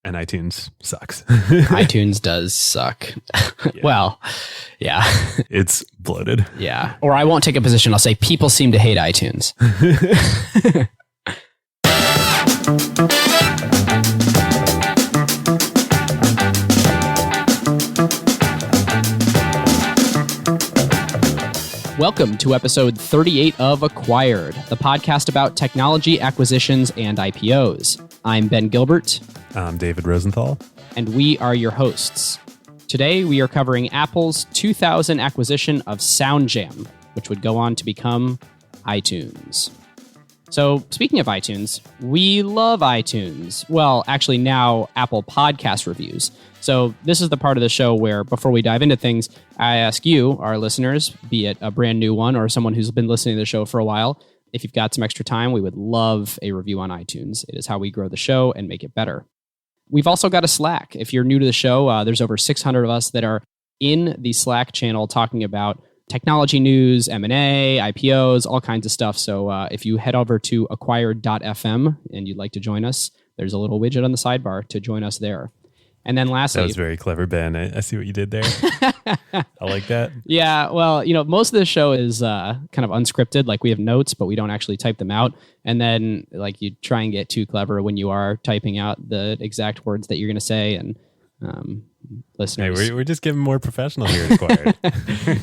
And iTunes sucks. iTunes does suck. Yeah. Well, yeah. It's bloated. Yeah. Or I won't take a position. I'll say people seem to hate iTunes. Welcome to episode 38 of Acquired, the podcast about technology acquisitions and IPOs. I'm Ben Gilbert. I'm David Rosenthal. And we are your hosts. Today, we are covering Apple's 2000 acquisition of SoundJam, which would go on to become iTunes. So, speaking of iTunes, we love iTunes. Well, actually now Apple Podcast reviews. So this is the part of the show where, before we dive into things, I ask you, our listeners, be it a brand new one or someone who's been listening to the show for a while, if you've got some extra time, we would love a review on iTunes. It is how we grow the show and make it better. We've also got a Slack. If you're new to the show, there's over 600 of us that are in the Slack channel talking about technology news, M&A, IPOs, all kinds of stuff. So if you head over to acquired.fm and you'd like to join us, there's a little widget on the sidebar to join us there. And then lastly... That was very clever, Ben. I see what you did there. I like that. Yeah, well, most of the show is kind of unscripted. Like, we have notes, but we don't actually type them out. And then, you try and get too clever when you are typing out the exact words that you're going to say. And listeners... Hey, we're just getting more professional here at Acquired.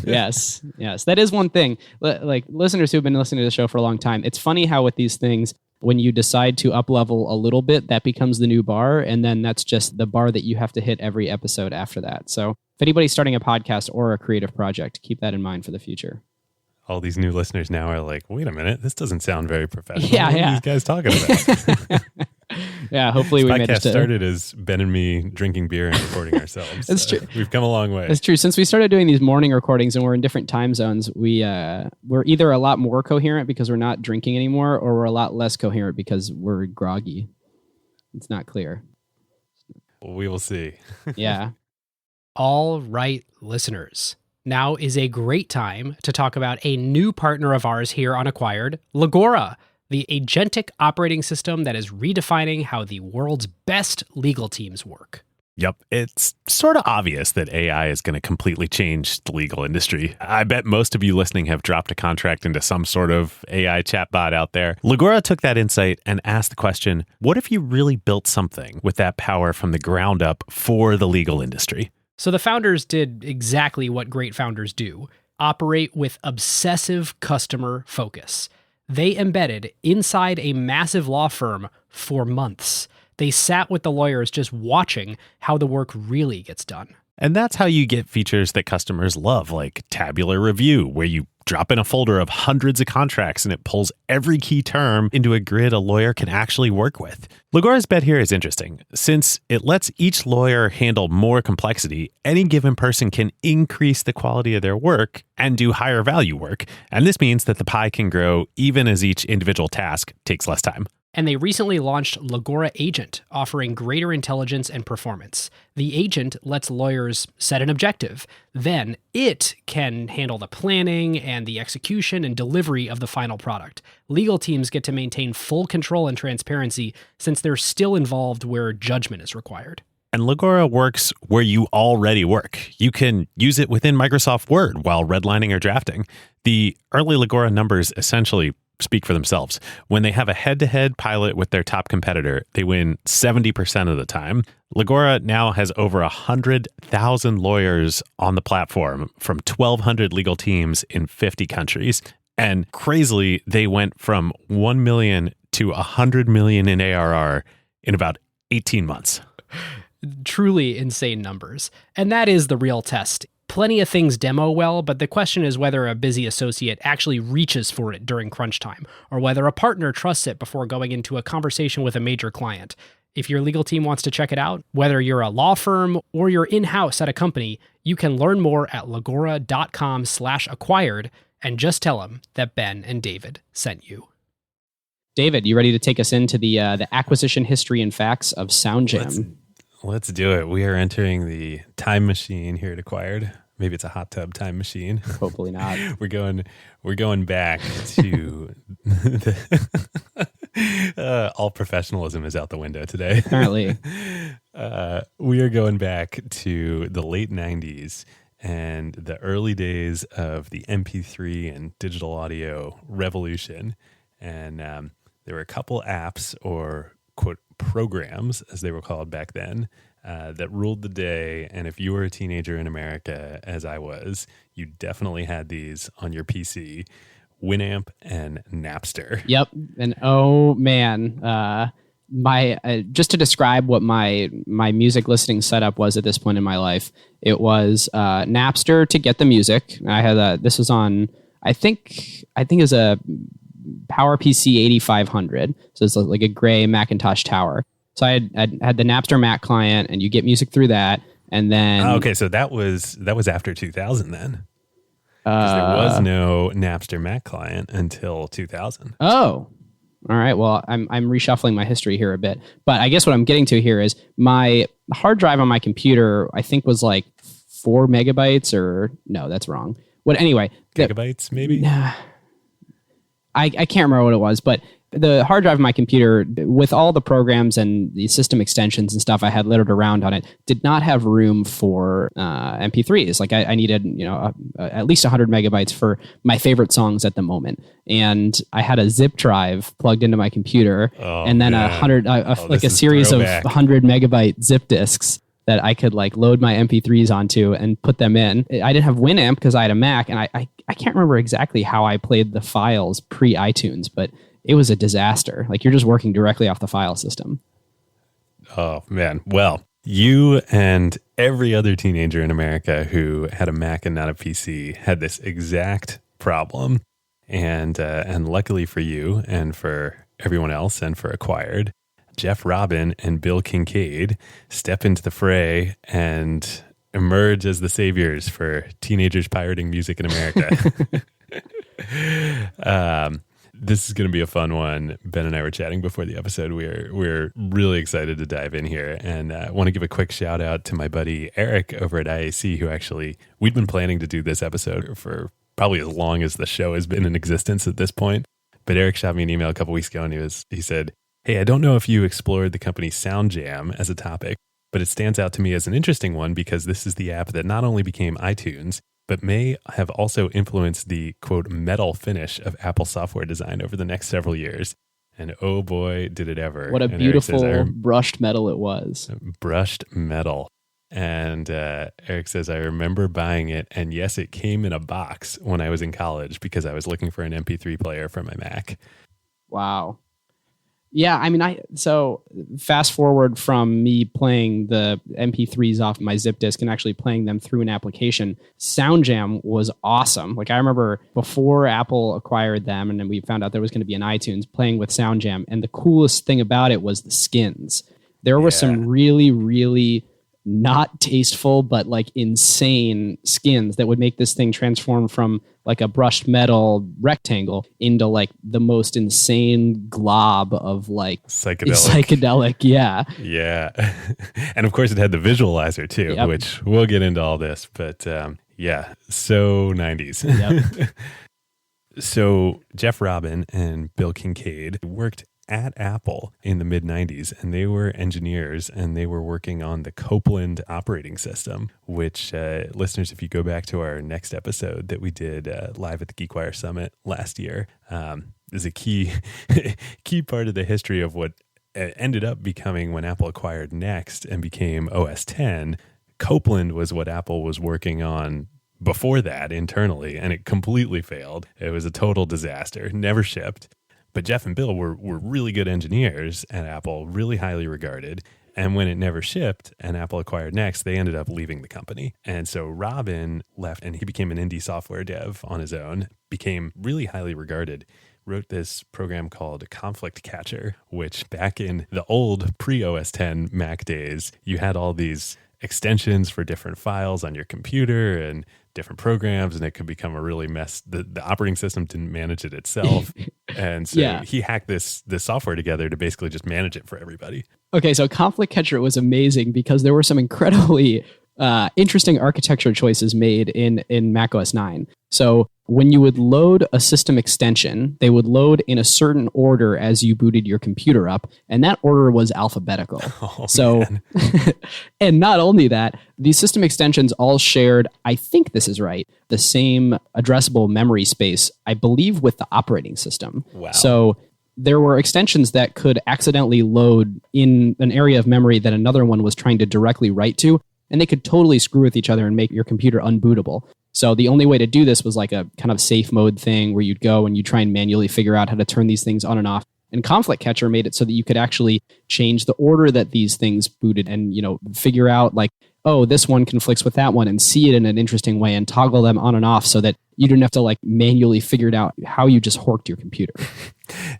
Yes. That is one thing. Like, listeners who've been listening to the show for a long time, it's funny how with these things... when you decide to up-level a little bit, that becomes the new bar, and then that's just the bar that you have to hit every episode after that. So if anybody's starting a podcast or a creative project, keep that in mind for the future. All these new listeners now are like, wait a minute, this doesn't sound very professional. Yeah, what are these guys talking about? Yeah, hopefully we managed to... This podcast started as Ben and me drinking beer and recording ourselves. That's true. We've come a long way. That's true. Since we started doing these morning recordings and we're in different time zones, we're either a lot more coherent because we're not drinking anymore, or we're a lot less coherent because we're groggy. It's not clear. We will see. Yeah. All right, listeners. Now is a great time to talk about a new partner of ours here on Acquired, Legora, the agentic operating system that is redefining how the world's best legal teams work. Yep. It's sort of obvious that AI is going to completely change the legal industry. I bet most of you listening have dropped a contract into some sort of AI chatbot out there. Legora took that insight and asked the question, what if you really built something with that power from the ground up for the legal industry? So the founders did exactly what great founders do, operate with obsessive customer focus. They embedded inside a massive law firm for months. They sat with the lawyers just watching how the work really gets done. And that's how you get features that customers love, like tabular review, where you drop in a folder of hundreds of contracts and it pulls every key term into a grid a lawyer can actually work with. Legora's bet here is interesting. Since it lets each lawyer handle more complexity, any given person can increase the quality of their work and do higher value work. And this means that the pie can grow even as each individual task takes less time. And they recently launched Legora Agent, offering greater intelligence and performance. The agent lets lawyers set an objective. Then it can handle the planning and the execution and delivery of the final product. Legal teams get to maintain full control and transparency since they're still involved where judgment is required. And Legora works where you already work. You can use it within Microsoft Word while redlining or drafting. The early Legora numbers essentially speak for themselves. When they have a head-to-head pilot with their top competitor, they win 70% of the time. Legora now has over 100,000 lawyers on the platform from 1,200 legal teams in 50 countries. And crazily, they went from 1 million to 100 million in ARR in about 18 months. Truly insane numbers. And that is the real test. Plenty of things demo well, but the question is whether a busy associate actually reaches for it during crunch time, or whether a partner trusts it before going into a conversation with a major client. If your legal team wants to check it out, whether you're a law firm or you're in-house at a company, you can learn more at legora.com/acquired and just tell them that Ben and David sent you. David, you ready to take us into the acquisition history and facts of SoundJam? Let's do it. We are entering the time machine here at Acquired. Maybe it's a hot tub time machine. Hopefully not. We're going back to all professionalism is out the window today. Apparently. We are going back to the late 90s and the early days of the MP3 and digital audio revolution. And there were a couple apps, or quote programs, as they were called back then, that ruled the day. And if you were a teenager in America, as I was, you definitely had these on your PC: Winamp and Napster. Yep. And oh man, my just to describe what my music listening setup was at this point in my life, it was Napster to get the music. I had this was on I think it was a PowerPC 8500, so it's like a gray Macintosh Tower. So I had the Napster Mac client, and you get music through that, and then okay, so that was after 2000 then. Because there was no Napster Mac client until 2000. Oh, all right. Well, I'm reshuffling my history here a bit, but I guess what I'm getting to here is my hard drive on my computer, I think, was like 4 megabytes, or no, that's wrong. Anyway, gigabytes maybe. I can't remember what it was, but the hard drive of my computer, with all the programs and the system extensions and stuff I had littered around on it, did not have room for MP3s. Like I needed, at least 100 megabytes for my favorite songs at the moment. And I had a zip drive plugged into my computer, and then a series of 100 megabyte zip disks that I could like load my MP3s onto and put them in. I didn't have Winamp because I had a Mac, and I can't remember exactly how I played the files pre-iTunes, but it was a disaster. Like, you're just working directly off the file system. Oh, man. Well, you and every other teenager in America who had a Mac and not a PC had this exact problem. And luckily for you and for everyone else and for Acquired, Jeff Robin and Bill Kincaid step into the fray and emerge as the saviors for teenagers pirating music in America. This is going to be a fun one. Ben and I were chatting before the episode. We're really excited to dive in here, and I want to give a quick shout out to my buddy Eric over at IAC, who we'd been planning to do this episode for probably as long as the show has been in existence at this point. But Eric shot me an email a couple weeks ago, and he said, "Hey, I don't know if you explored the company SoundJam as a topic, but it stands out to me as an interesting one because this is the app that not only became iTunes, but may have also influenced the, quote, metal finish of Apple software design over the next several years. And oh boy, did it ever." What a beautiful brushed metal it was. Brushed metal. And Eric says, "I remember buying it, and yes, it came in a box when I was in college because I was looking for an MP3 player for my Mac." Wow. Yeah, I mean, so fast forward from me playing the MP3s off my zip disk and actually playing them through an application, SoundJam was awesome. Like, I remember before Apple acquired them, and then we found out there was going to be an iTunes, playing with SoundJam, and the coolest thing about it was the skins. There were some really, really not tasteful, but like insane skins that would make this thing transform from like a brushed metal rectangle into like the most insane glob of like psychedelic. Yeah. And of course it had the visualizer too, which we'll get into all this, but so 90s. Yep. So Jeff Robin and Bill Kincaid worked at Apple in the mid-90s, and they were engineers, and they were working on the Copeland operating system, which listeners, if you go back to our next episode that we did live at the GeekWire Summit last year, is a key part of the history of what ended up becoming, when Apple acquired Next and became OS X, Copeland was what Apple was working on before that internally, and it completely failed. It was a total disaster, never shipped. But Jeff and Bill were really good engineers at Apple, really highly regarded. And when it never shipped and Apple acquired Next, they ended up leaving the company. And so Robin left, and he became an indie software dev on his own, became really highly regarded, wrote this program called Conflict Catcher, which back in the old pre-OS X Mac days, you had all these extensions for different files on your computer and different programs, and it could become a really mess. The operating system didn't manage it itself. And so he hacked this software together to basically just manage it for everybody. Okay, so Conflict Catcher was amazing because there were some incredibly interesting architecture choices made in Mac OS 9. So when you would load a system extension, they would load in a certain order as you booted your computer up, and that order was alphabetical. And not only that, these system extensions all shared, I think this is right, the same addressable memory space, I believe, with the operating system. Wow. So there were extensions that could accidentally load in an area of memory that another one was trying to directly write to, and they could totally screw with each other and make your computer unbootable. So the only way to do this was like a kind of safe mode thing where you'd go and you try and manually figure out how to turn these things on and off. And Conflict Catcher made it so that you could actually change the order that these things booted and, figure out like, oh, this one conflicts with that one and see it in an interesting way and toggle them on and off so that you didn't have to like manually figure it out how you just horked your computer.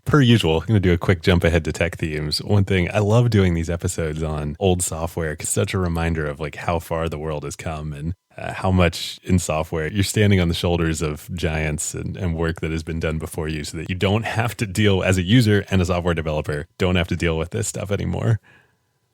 Per usual, I'm going to do a quick jump ahead to tech themes. One thing, I love doing these episodes on old software because it's such a reminder of like how far the world has come and how much in software you're standing on the shoulders of giants and work that has been done before you so that you don't have to deal as a user and a software developer, don't have to deal with this stuff anymore.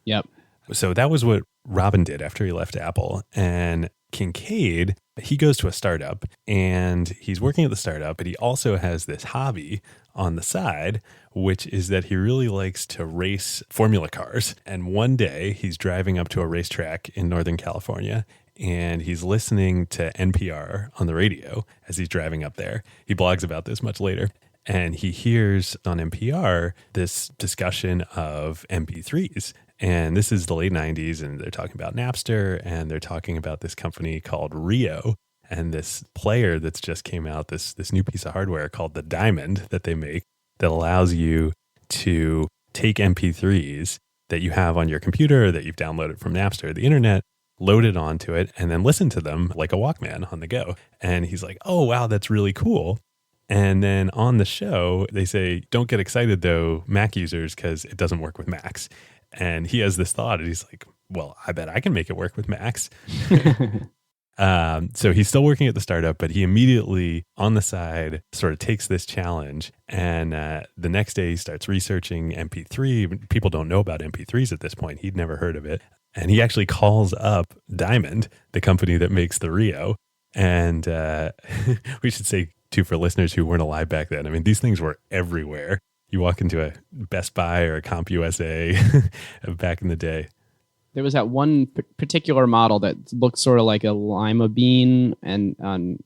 Yep. So that was what Robin did after he left Apple. And Kincaid, he goes to a startup and he's working at the startup, but he also has this hobby on the side, which is that he really likes to race Formula cars. And one day he's driving up to a racetrack in Northern California and he's listening to NPR on the radio as he's driving up there. He blogs about this much later. And he hears on NPR this discussion of MP3s. And this is the late 90s, and they're talking about Napster, and they're talking about this company called Rio, and this player that's just came out, this new piece of hardware called the Diamond that they make that allows you to take MP3s that you have on your computer or that you've downloaded from Napster or the internet, load it onto it, and then listen to them like a Walkman on the go. And he's like, oh, wow, that's really cool. And then on the show, they say, don't get excited, though, Mac users, because it doesn't work with Macs. And he has this thought, and he's like, well, I bet I can make it work with Macs. So he's still working at the startup, but he immediately, on the side, sort of takes this challenge. And the next day, he starts researching MP3. People don't know about MP3s at this point. He'd never heard of it. And he actually calls up Diamond, the company that makes the Rio. And we should say, too, for listeners who weren't alive back then, I mean, these things were everywhere. You walk into a Best Buy or a CompUSA back in the day. There was that one particular model that looked sort of like a lima bean and on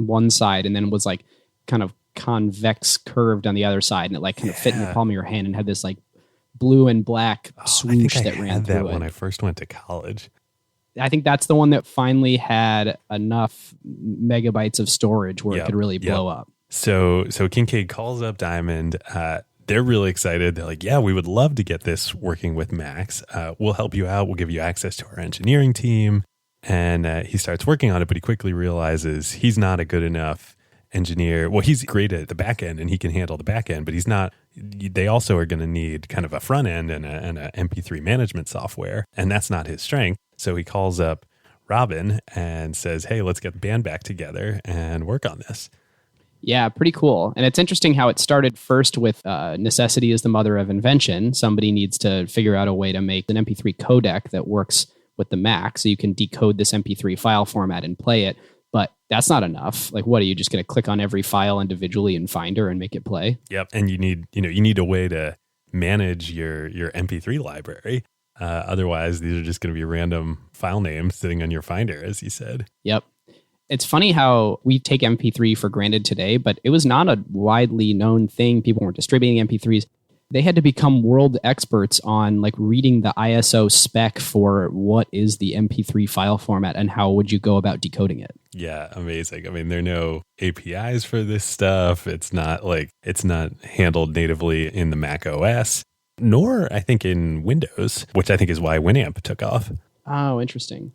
one side, and then was like kind of convex curved on the other side, and it like kind of fit in the palm of your hand and had this like blue and black swoosh that ran through it. When I first went to college. I think that's the one that finally had enough megabytes of storage where it could really blow up. So Kincaid calls up Diamond. They're really excited. They're like, yeah, we would love to get this working with Macs. We'll help you out. We'll give you access to our engineering team. And he starts working on it, but he quickly realizes he's not a good enough engineer. Well, he's great at the back end and he can handle the back end, but he's not. They also are going to need kind of a front end and a MP3 management software. And that's not his strength. So he calls up Robin and says, hey, let's get the band back together and work on this. Yeah, pretty cool. And it's interesting how it started first with necessity is the mother of invention. Somebody needs to figure out a way to make an MP3 codec that works with the Mac so you can decode this MP3 file format and play it. But that's not enough. Like, what are you just going to click on every file individually in Finder and make it play? Yep. And you need a way to manage your MP3 library. Otherwise, these are just going to be random file names sitting on your Finder, as you said. Yep. It's funny how we take MP3 for granted today, but it was not a widely known thing. People weren't distributing MP3s. They had to become world experts on like reading the ISO spec for what is the MP3 file format and how would you go about decoding it. Yeah, amazing. I mean, there are no APIs for this stuff. It's not handled natively in the Mac OS, nor I think in Windows, which I think is why Winamp took off. Oh, interesting.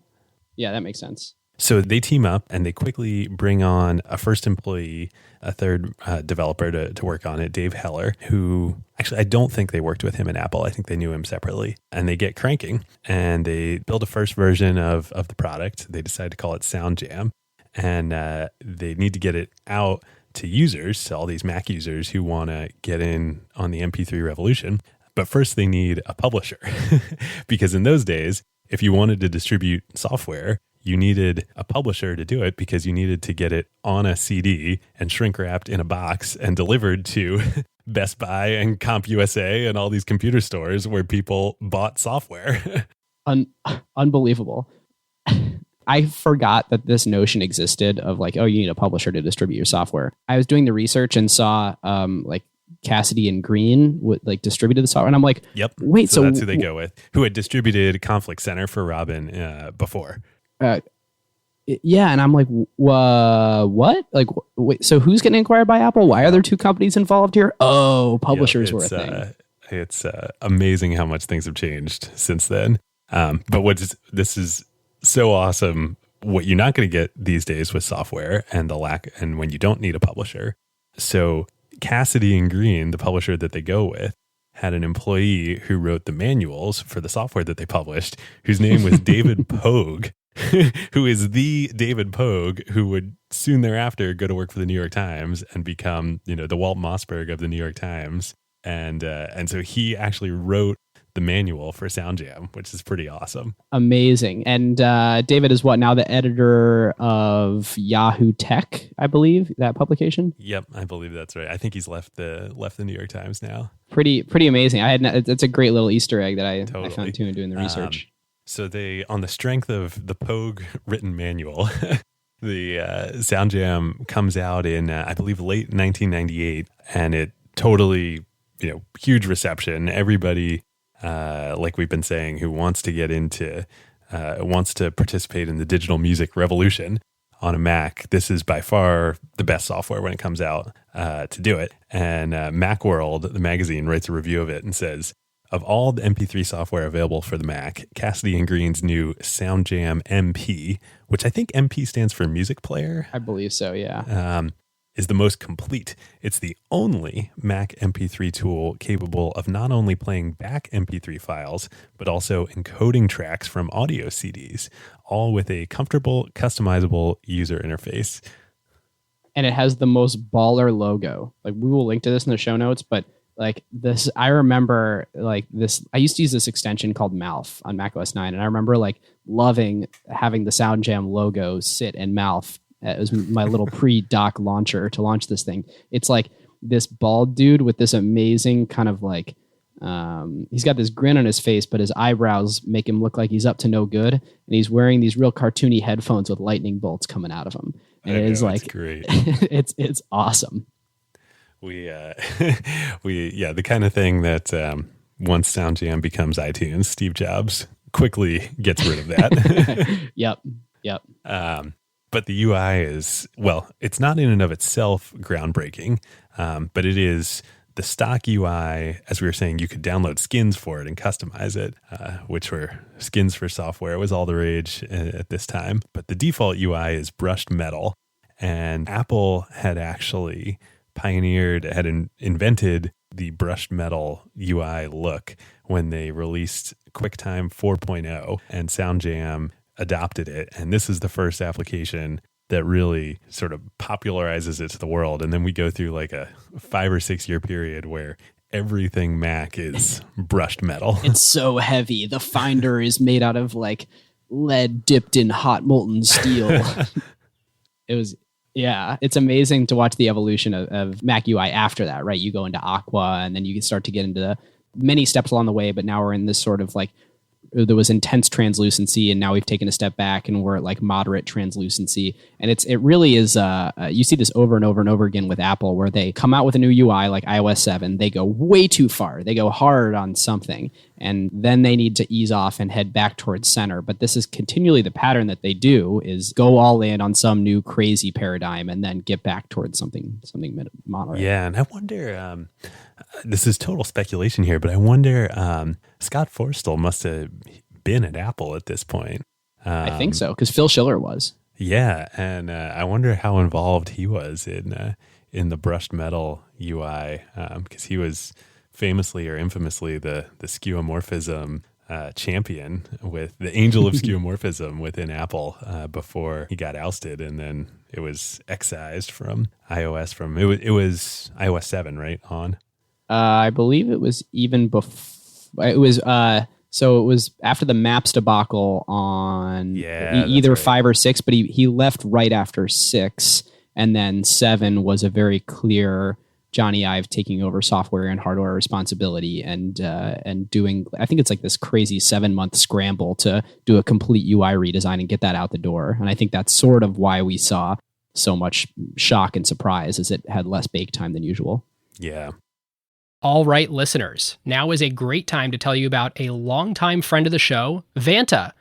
Yeah, that makes sense. So they team up and they quickly bring on a first employee, a third developer to work on it, Dave Heller, who actually I don't think they worked with him at Apple. I think they knew him separately. And they get cranking and they build a first version of the product. They decide to call it SoundJam. And they need to get it out to users, to all these Mac users who want to get in on the MP3 revolution. But first they need a publisher because in those days, if you wanted to distribute software, you needed a publisher to do it because you needed to get it on a CD and shrink wrapped in a box and delivered to Best Buy and CompUSA and all these computer stores where people bought software. Unbelievable. I forgot that this notion existed of like, oh, you need a publisher to distribute your software. I was doing the research and saw like Cassidy and Green would distributed the software, and I'm like, yep. Wait, so that's who they go with. Who had distributed Conflict Center for Robin before? Yeah, and I'm like, what? Like, wait, so who's getting acquired by Apple? Why are there two companies involved here? Oh, publishers were a thing. It's amazing how much things have changed since then. But this is so awesome. What you're not going to get these days with software and and when you don't need a publisher. So Cassidy and Green, the publisher that they go with, had an employee who wrote the manuals for the software that they published, whose name was David Pogue, who is the David Pogue, who would soon thereafter go to work for the New York Times and become, the Walt Mossberg of the New York Times. And so he actually wrote the manual for SoundJam, which is pretty awesome. Amazing. And David is now the editor of Yahoo Tech, I believe, that publication. Yep, I believe that's right. I think he's left the New York Times now. Pretty amazing. It's a great little Easter egg that I found too in doing the research. So they, on the strength of the Pogue written manual, the SoundJam comes out in I believe late 1998, and it totally huge reception. Everybody, like we've been saying, who wants to get into, wants to participate in the digital music revolution on a Mac, this is by far the best software when it comes out to do it. And Macworld, the magazine, writes a review of it and says, of all the MP3 software available for the Mac, Cassidy and Green's new SoundJam MP, which I think MP stands for music player. I believe so, yeah. Is the most complete. It's the only Mac MP3 tool capable of not only playing back MP3 files, but also encoding tracks from audio CDs, all with a comfortable, customizable user interface. And it has the most baller logo. Like, we will link to this in the show notes, but like this, I remember this, I used to use this extension called Mouth on Mac OS 9. And I remember loving having the SoundJam logo sit in Mouth. It was my little pre-dock launcher to launch this thing. It's like this bald dude with this amazing kind of he's got this grin on his face, but his eyebrows make him look like he's up to no good. And he's wearing these real cartoony headphones with lightning bolts coming out of him. And it is great. it's awesome. The kind of thing that once SoundJam becomes iTunes, Steve Jobs quickly gets rid of that. Yep. But the UI is, it's not in and of itself groundbreaking, but it is the stock UI. As we were saying, you could download skins for it and customize it, which were skins for software. It was all the rage at this time. But the default UI is brushed metal, and Apple had actually invented the brushed metal UI look when they released QuickTime 4.0, and SoundJam adopted it. And this is the first application that really sort of popularizes it to the world. And then we go through a 5 or 6 year period where everything Mac is brushed metal. It's so heavy. The Finder is made out of lead dipped in hot molten steel. It's amazing to watch the evolution of Mac UI after that, right? You go into Aqua, and then you can start to get into many steps along the way, but now we're in this sort of there was intense translucency, and now we've taken a step back and we're at moderate translucency. And it really is, you see this over and over and over again with Apple, where they come out with a new UI like iOS 7, they go way too far. They go hard on something, and then they need to ease off and head back towards center. But this is continually the pattern that they do, is go all in on some new crazy paradigm and then get back towards something moderate. Yeah, and I wonder, this is total speculation here, but I wonder, Scott Forstall must have been at Apple at this point. I think so, because Phil Schiller was. Yeah, and I wonder how involved he was in the brushed metal UI, because he was famously or infamously the skeuomorphism champion, with the angel of skeuomorphism within Apple before he got ousted, and then it was excised from iOS. It was iOS 7, right? On. I believe it was even before. It was So it was after the Maps debacle on either right. 5 or 6, but he left right after 6. And then 7 was a very clear Johnny Ive taking over software and hardware responsibility and doing, I think it's like this crazy 7-month scramble to do a complete UI redesign and get that out the door. And I think that's sort of why we saw so much shock and surprise, as it had less bake time than usual. Yeah. All right, listeners, now is a great time to tell you about a longtime friend of the show, Vanta.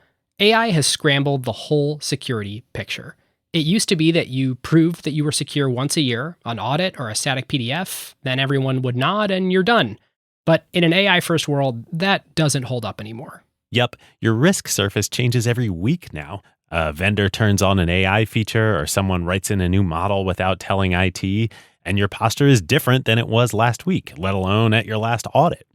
AI has scrambled the whole security picture. It used to be that you proved that you were secure once a year, an audit or a static PDF, then everyone would nod and you're done. But in an AI-first world, that doesn't hold up anymore. Yep, your risk surface changes every week now. A vendor turns on an AI feature or someone writes in a new model without telling IT, and your posture is different than it was last week, let alone at your last audit.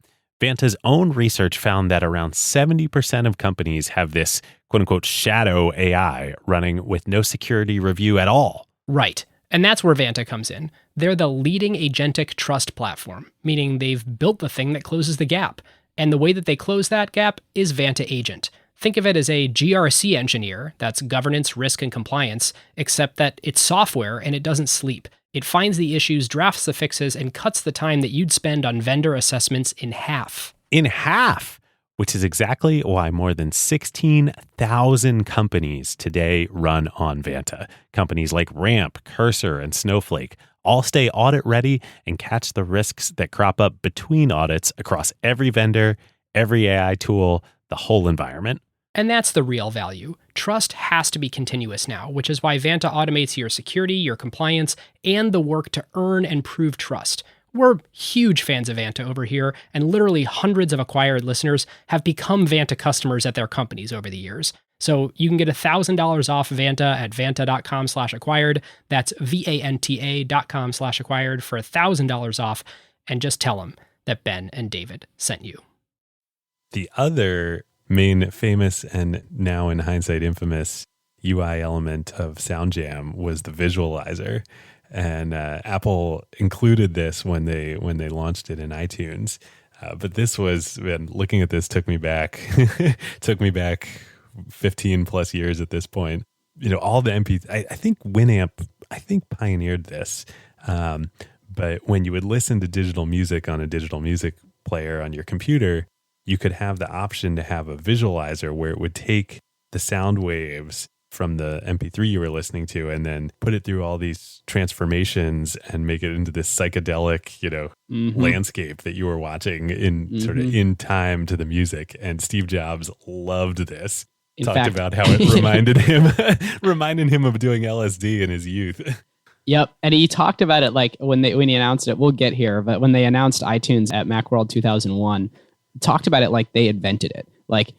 Vanta's own research found that around 70% of companies have this quote-unquote shadow AI running with no security review at all. Right. And that's where Vanta comes in. They're the leading agentic trust platform, meaning they've built the thing that closes the gap. And the way that they close that gap is Vanta Agent. Think of it as a GRC engineer, that's governance, risk, and compliance, except that it's software and it doesn't sleep. It finds the issues, drafts the fixes, and cuts the time that you'd spend on vendor assessments in half. In half! Which is exactly why more than 16,000 companies today run on Vanta. Companies like Ramp, Cursor, and Snowflake all stay audit ready and catch the risks that crop up between audits across every vendor, every AI tool, the whole environment. And that's the real value. Trust has to be continuous now, which is why Vanta automates your security, your compliance, and the work to earn and prove trust. We're huge fans of Vanta over here, and literally hundreds of acquired listeners have become Vanta customers at their companies over the years. So you can get $1,000 off Vanta at vanta.com/acquired. That's VANTA.com/acquired for $1,000 off, and just tell them that Ben and David sent you. The other main famous and now in hindsight infamous UI element of SoundJam was the visualizer. And Apple included this when they launched it in iTunes. But this was, looking at this took me back 15 plus years at this point. You know, all the MP, I think Winamp, pioneered this. But when you would listen to digital music on a digital music player on your computer, you could have the option to have a visualizer where it would take the sound waves from the MP3 you were listening to and then put it through all these transformations and make it into this psychedelic, landscape that you were watching in sort of in time to the music. And Steve Jobs loved this. Talked about how it reminded him of doing LSD in his youth. Yep. And he talked about it like when he announced it, we'll get here, but when they announced iTunes at Macworld 2001, talked about it like they invented it. Like,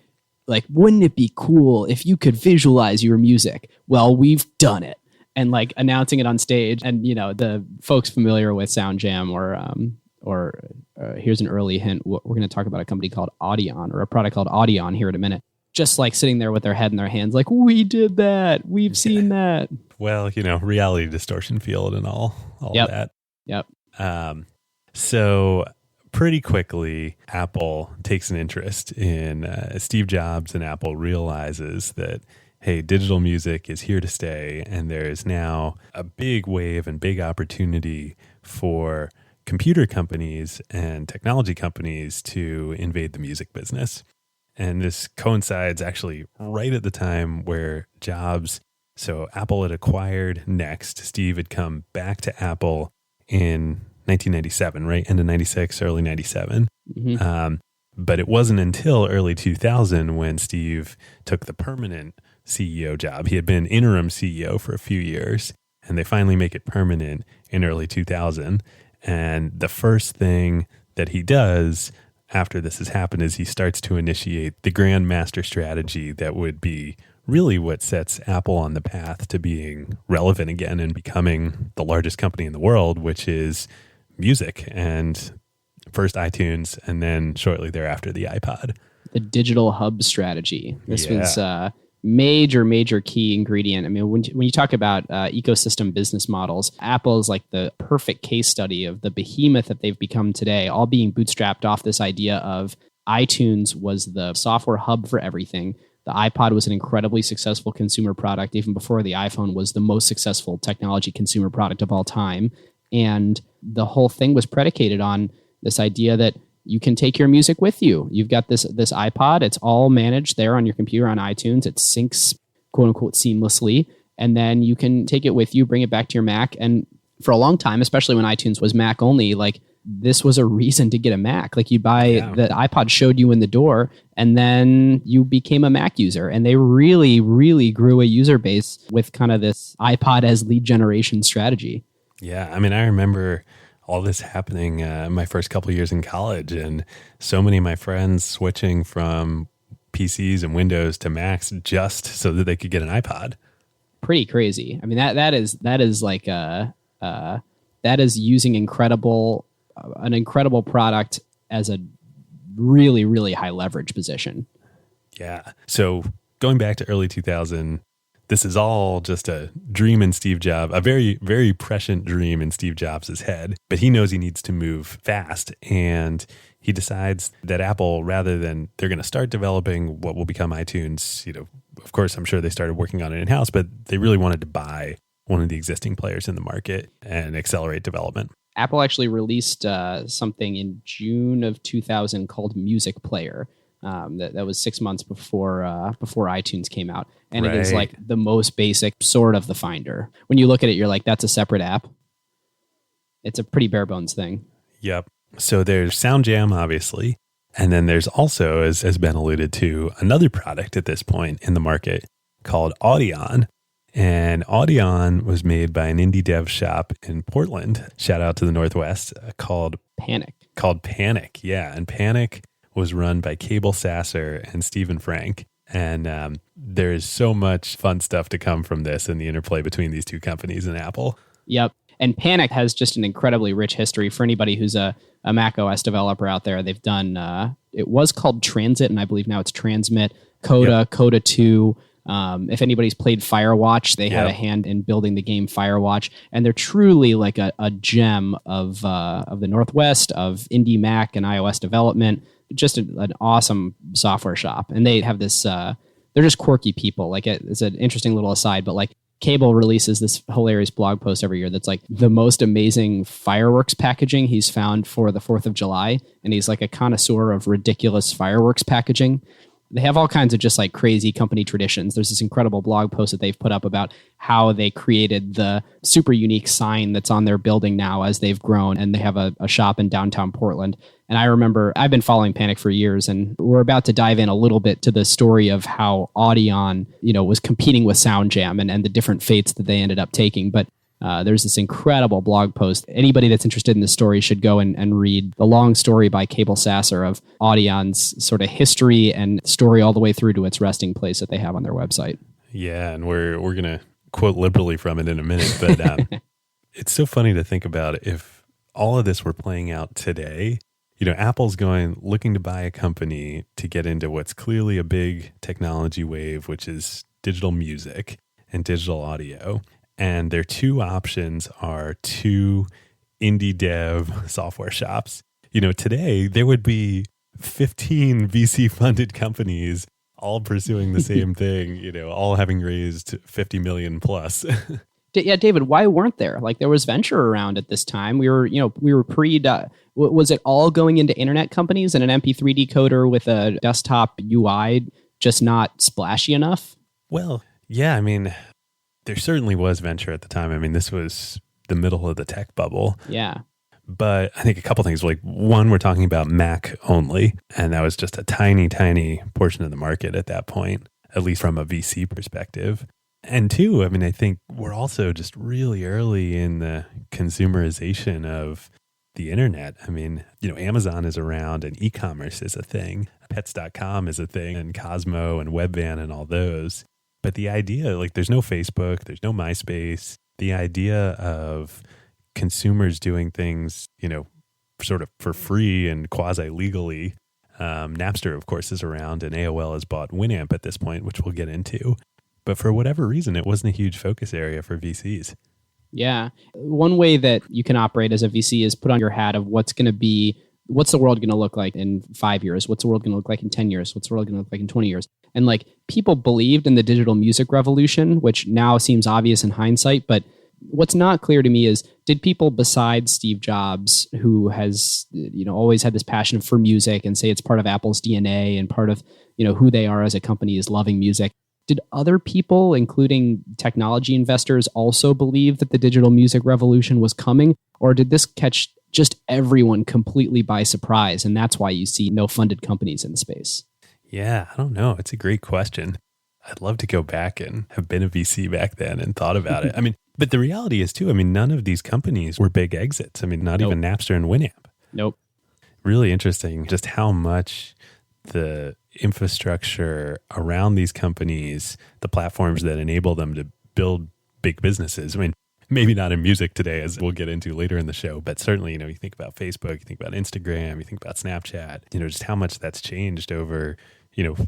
wouldn't it be cool if you could visualize your music? Well, we've done it. And like announcing it on stage. And, the folks familiar with SoundJam or here's an early hint. We're going to talk about a company called Audion or a product called Audion here in a minute. Just like sitting there with their head in their hands, like, we did that. We've seen that. Well, reality distortion field and all that. Yep. So pretty quickly, Apple takes an interest in Steve Jobs, and Apple realizes that, hey, digital music is here to stay, and there is now a big wave and big opportunity for computer companies and technology companies to invade the music business. And this coincides actually right at the time where Apple had acquired Next. Steve had come back to Apple in 1997, right? End of 96, early 97. But it wasn't until early 2000 when Steve took the permanent CEO job. He had been interim CEO for a few years, and they finally make it permanent in early 2000. And the first thing that he does after this has happened is he starts to initiate the grand master strategy that would be really what sets Apple on the path to being relevant again and becoming the largest company in the world, which is music, and first iTunes, and then shortly thereafter the iPod. The digital hub strategy. This was a major key ingredient. I mean, when you talk about ecosystem business models, Apple is like the perfect case study of the behemoth that they've become today, all being bootstrapped off this idea of iTunes was the software hub for everything. The iPod was an incredibly successful consumer product, even before the iPhone was the most successful technology consumer product of all time. And the whole thing was predicated on this idea that you can take your music with you. You've got this iPod. It's all managed there on your computer on iTunes. It syncs, quote unquote, seamlessly. And then you can take it with you, bring it back to your Mac. And for a long time, especially when iTunes was Mac only, like this was a reason to get a Mac. Like you buy the iPod showed you in the door, and then you became a Mac user. And they really, really grew a user base with kind of this iPod as lead generation strategy. Yeah, I mean, I remember all this happening my first couple of years in college, and so many of my friends switching from PCs and Windows to Macs just so that they could get an iPod. Pretty crazy. I mean, that is like that is using an incredible product as a really, really high leverage position. Yeah. So going back to early 2000, this is all just a dream in Steve Jobs, a very, very prescient dream in Steve Jobs' head. But he knows he needs to move fast. And he decides that Apple, rather than they're going to start developing what will become iTunes, of course, I'm sure they started working on it in-house, but they really wanted to buy one of the existing players in the market and accelerate development. Apple actually released something in June of 2000 called Music Player. That was 6 months before iTunes came out. And It is like the most basic sort of the Finder. When you look at it, you're like, that's a separate app. It's a pretty bare bones thing. Yep. So there's SoundJam, obviously. And then there's also, as Ben alluded to, another product at this point in the market called Audion. And Audion was made by an indie dev shop in Portland. Shout out to the Northwest, called Panic. Yeah. And Panic was run by Cable Sasser and Stephen Frank. And there's so much fun stuff to come from this and the interplay between these two companies and Apple. Yep. And Panic has just an incredibly rich history for anybody who's a Mac OS developer out there. They've done, it was called Transit, and I believe now it's Transmit, Coda, Coda 2. If anybody's played Firewatch, they had a hand in building the game Firewatch, and they're truly like a gem of the Northwest, of indie Mac and iOS development. Just an awesome software shop. And they have this, they're just quirky people. Like it's an interesting little aside, but like Cable releases this hilarious blog post every year that's like the most amazing fireworks packaging he's found for the 4th of July. And he's like a connoisseur of ridiculous fireworks packaging. They have all kinds of just like crazy company traditions. There's this incredible blog post that they've put up about how they created the super unique sign that's on their building now as they've grown. And they have a shop in downtown Portland. And I remember I've been following Panic for years, and we're about to dive in a little bit to the story of how Audion, was competing with SoundJam and the different fates that they ended up taking. But there's this incredible blog post. Anybody that's interested in this story should go and read the long story by Cable Sasser of Audion's sort of history and story all the way through to its resting place that they have on their website. Yeah, and we're going to quote liberally from it in a minute, but it's so funny to think about if all of this were playing out today. Apple's looking to buy a company to get into what's clearly a big technology wave, which is digital music and digital audio. And their two options are two indie dev software shops. Today there would be 15 VC funded companies all pursuing the same thing, all having raised 50 million plus. Yeah, David, why weren't there? Like there was venture around at this time. We were pre, was it all going into internet companies and an MP3 decoder with a desktop UI just not splashy enough? Well, yeah, I mean, there certainly was venture at the time. I mean, this was the middle of the tech bubble. Yeah. But I think a couple things, like one, we're talking about Mac only, and that was just a tiny, tiny portion of the market at that point, at least from a VC perspective. And two, I mean, I think we're also just really early in the consumerization of the internet. I mean, Amazon is around and e-commerce is a thing. Pets.com is a thing, and Cosmo and Webvan and all those. But the idea, like there's no Facebook, there's no MySpace. The idea of consumers doing things, sort of for free and quasi-legally. Napster, of course, is around, and AOL has bought Winamp at this point, which we'll get into. But for whatever reason, it wasn't a huge focus area for VCs. Yeah. One way that you can operate as a VC is put on your hat of what's going to be what's the world going to look like in 5 years? What's the world going to look like in 10 years? What's the world going to look like in 20 years? And like people believed in the digital music revolution, which now seems obvious in hindsight. But what's not clear to me is, did people besides Steve Jobs, who has, always had this passion for music and say it's part of Apple's DNA and part of, who they are as a company is loving music, did other people, including technology investors, also believe that the digital music revolution was coming? Or did this catch just everyone completely by surprise? And that's why you see no funded companies in the space. Yeah, I don't know. It's a great question. I'd love to go back and have been a VC back then and thought about it. I mean, but the reality is too, none of these companies were big exits. Not even Napster and Winamp. Nope. Really interesting just how much the infrastructure around these companies, the platforms that enable them to build big businesses. Maybe not in music today, as we'll get into later in the show, but certainly, you think about Facebook, you think about Instagram, you think about Snapchat, just how much that's changed over,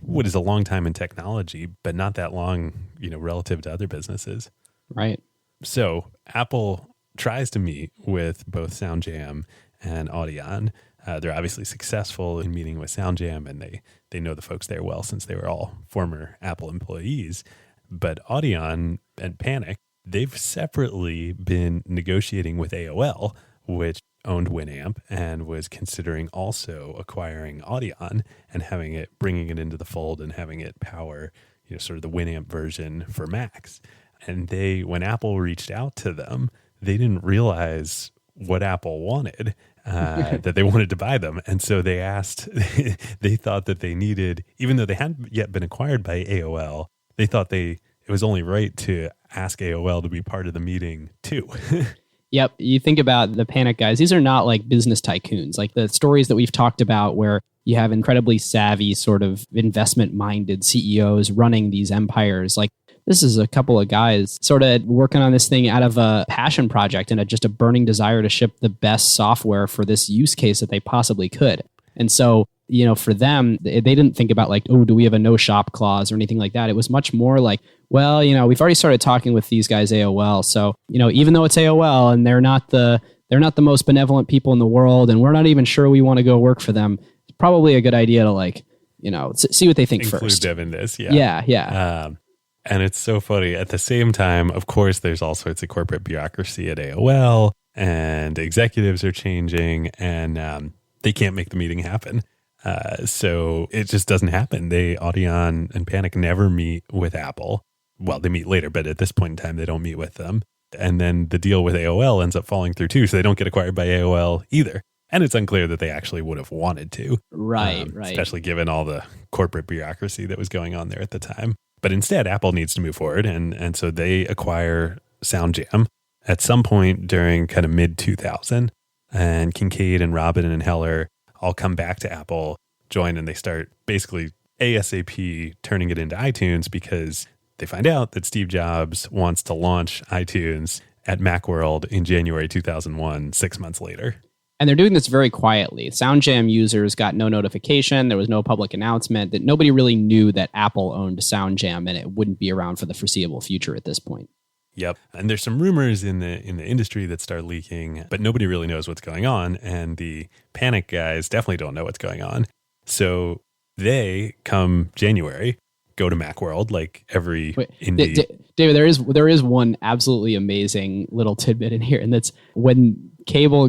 what is a long time in technology, but not that long, relative to other businesses. Right. So Apple tries to meet with both SoundJam and Audion. They're obviously successful in meeting with SoundJam, and they know the folks there well since they were all former Apple employees. But Audion and Panic, they've separately been negotiating with AOL, which owned Winamp and was considering also acquiring Audion and bringing it into the fold and having it power, sort of the Winamp version for Macs. And when Apple reached out to them, they didn't realize what Apple wanted, that they wanted to buy them. And so they asked, they thought that they needed, even though they hadn't yet been acquired by AOL, they thought it was only right to ask AOL to be part of the meeting too. Yep. You think about the Panic guys, these are not like business tycoons, like the stories that we've talked about where you have incredibly savvy sort of investment-minded CEOs running these empires. Like, this is a couple of guys sort of working on this thing out of a passion project and just a burning desire to ship the best software for this use case that they possibly could. And so, for them, they didn't think about like, oh, do we have a no shop clause or anything like that? It was much more like, well, we've already started talking with these guys AOL. So, even though it's AOL and they're not the most benevolent people in the world, and we're not even sure we want to go work for them, it's probably a good idea to like, see what they think include first. Include them in this. Yeah. Yeah. And it's so funny. At the same time, of course, there's all sorts of corporate bureaucracy at AOL, and executives are changing, and they can't make the meeting happen. So it just doesn't happen. Audion and Panic never meet with Apple. Well, they meet later, but at this point in time, they don't meet with them. And then the deal with AOL ends up falling through too, so they don't get acquired by AOL either. And it's unclear that they actually would have wanted to. Right. Especially given all the corporate bureaucracy that was going on there at the time. But instead, Apple needs to move forward, and so they acquire SoundJam at some point during kind of mid-2000, and Kincaid and Robin and Heller all come back to Apple, join, and they start basically ASAP turning it into iTunes because they find out that Steve Jobs wants to launch iTunes at Macworld in January 2001, 6 months later. And they're doing this very quietly. SoundJam users got no notification. There was no public announcement. That nobody really knew that Apple owned SoundJam, and it wouldn't be around for the foreseeable future at this point. Yep. And there's some rumors in the industry that start leaking, but nobody really knows what's going on. And the Panic guys definitely don't know what's going on. So they, come January, go to Macworld like every indie. David, there is one absolutely amazing little tidbit in here, and that's when Cable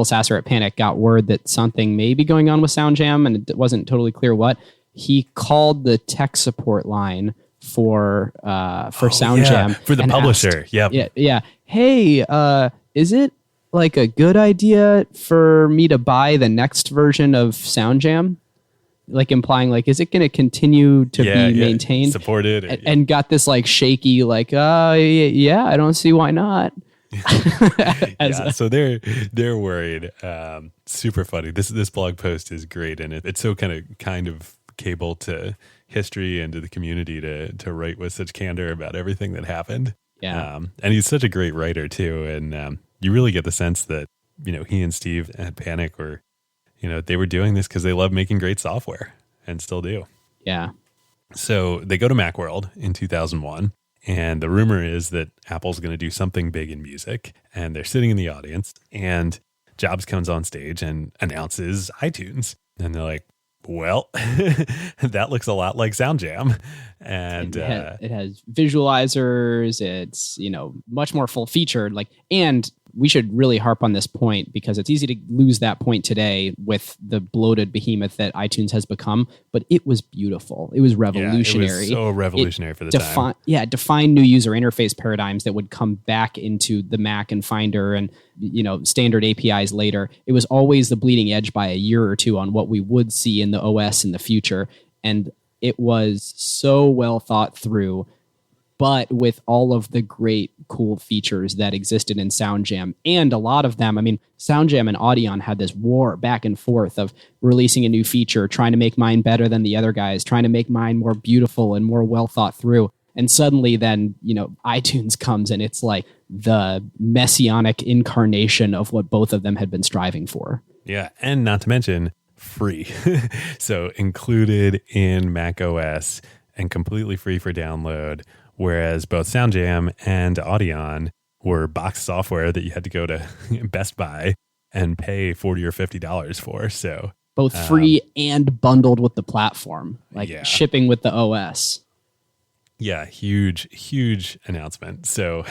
Sasser at Panic got word that something may be going on with SoundJam, and it wasn't totally clear what. He called the tech support line for SoundJam for the publisher. Asked, yeah. Hey, is it like a good idea for me to buy the next version of SoundJam? Like implying like, is it going to continue to be maintained, supported, and got this like shaky like, I don't see why not. So they're worried. Super funny. This blog post is great, and it's so kind of Cable to history and to the community to write with such candor about everything that happened. Yeah, and he's such a great writer too, and you really get the sense that he and Steve at Panic were, they were doing this because they love making great software and still do. Yeah. So they go to Macworld in 2001. And the rumor is that Apple's going to do something big in music, and they're sitting in the audience, and Jobs comes on stage and announces iTunes. And they're like, well, that looks a lot like SoundJam. And it has visualizers. It's, much more full featured. And we should really harp on this point because it's easy to lose that point today with the bloated behemoth that iTunes has become. But it was beautiful. It was revolutionary. Yeah, it was so revolutionary for the time. Yeah, defined new user interface paradigms that would come back into the Mac and Finder and standard APIs later. It was always the bleeding edge by a year or two on what we would see in the OS in the future. And it was so well thought through, but with all of the great, cool features that existed in SoundJam. And a lot of them, SoundJam and Audion had this war back and forth of releasing a new feature, trying to make mine better than the other guys, trying to make mine more beautiful and more well thought through. And suddenly then, iTunes comes and it's like the messianic incarnation of what both of them had been striving for. Yeah, and not to mention free. So included in Mac OS and completely free for download. Whereas both SoundJam and Audion were box software that you had to go to Best Buy and pay $40 or $50 for. So both free and bundled with the platform, shipping with the OS. Yeah, huge announcement. So,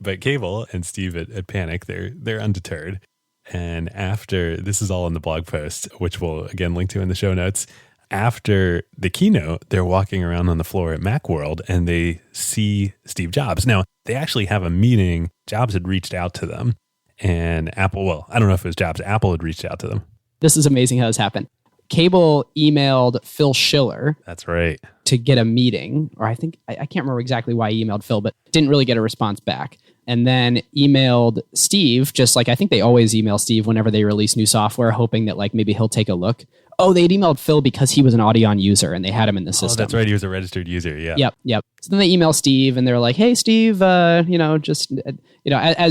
but Cable and Steve at Panic, they're undeterred. And after, this is all in the blog post, which we'll again link to in the show notes. After the keynote, they're walking around on the floor at Macworld and they see Steve Jobs. Now, they actually have a meeting. Jobs had reached out to them and Apple, well, I don't know if it was Jobs. Apple had reached out to them. This is amazing how this happened. Cable emailed Phil Schiller. That's right. To get a meeting, or I can't remember exactly why he emailed Phil, but didn't really get a response back. And then emailed Steve, just like I think they always email Steve whenever they release new software, hoping that maybe he'll take a look. Oh, they'd emailed Phil because he was an Audion user and they had him in the system. Oh, that's right. He was a registered user. Yeah. Yep. So then they email Steve and they're like, "Hey, Steve, as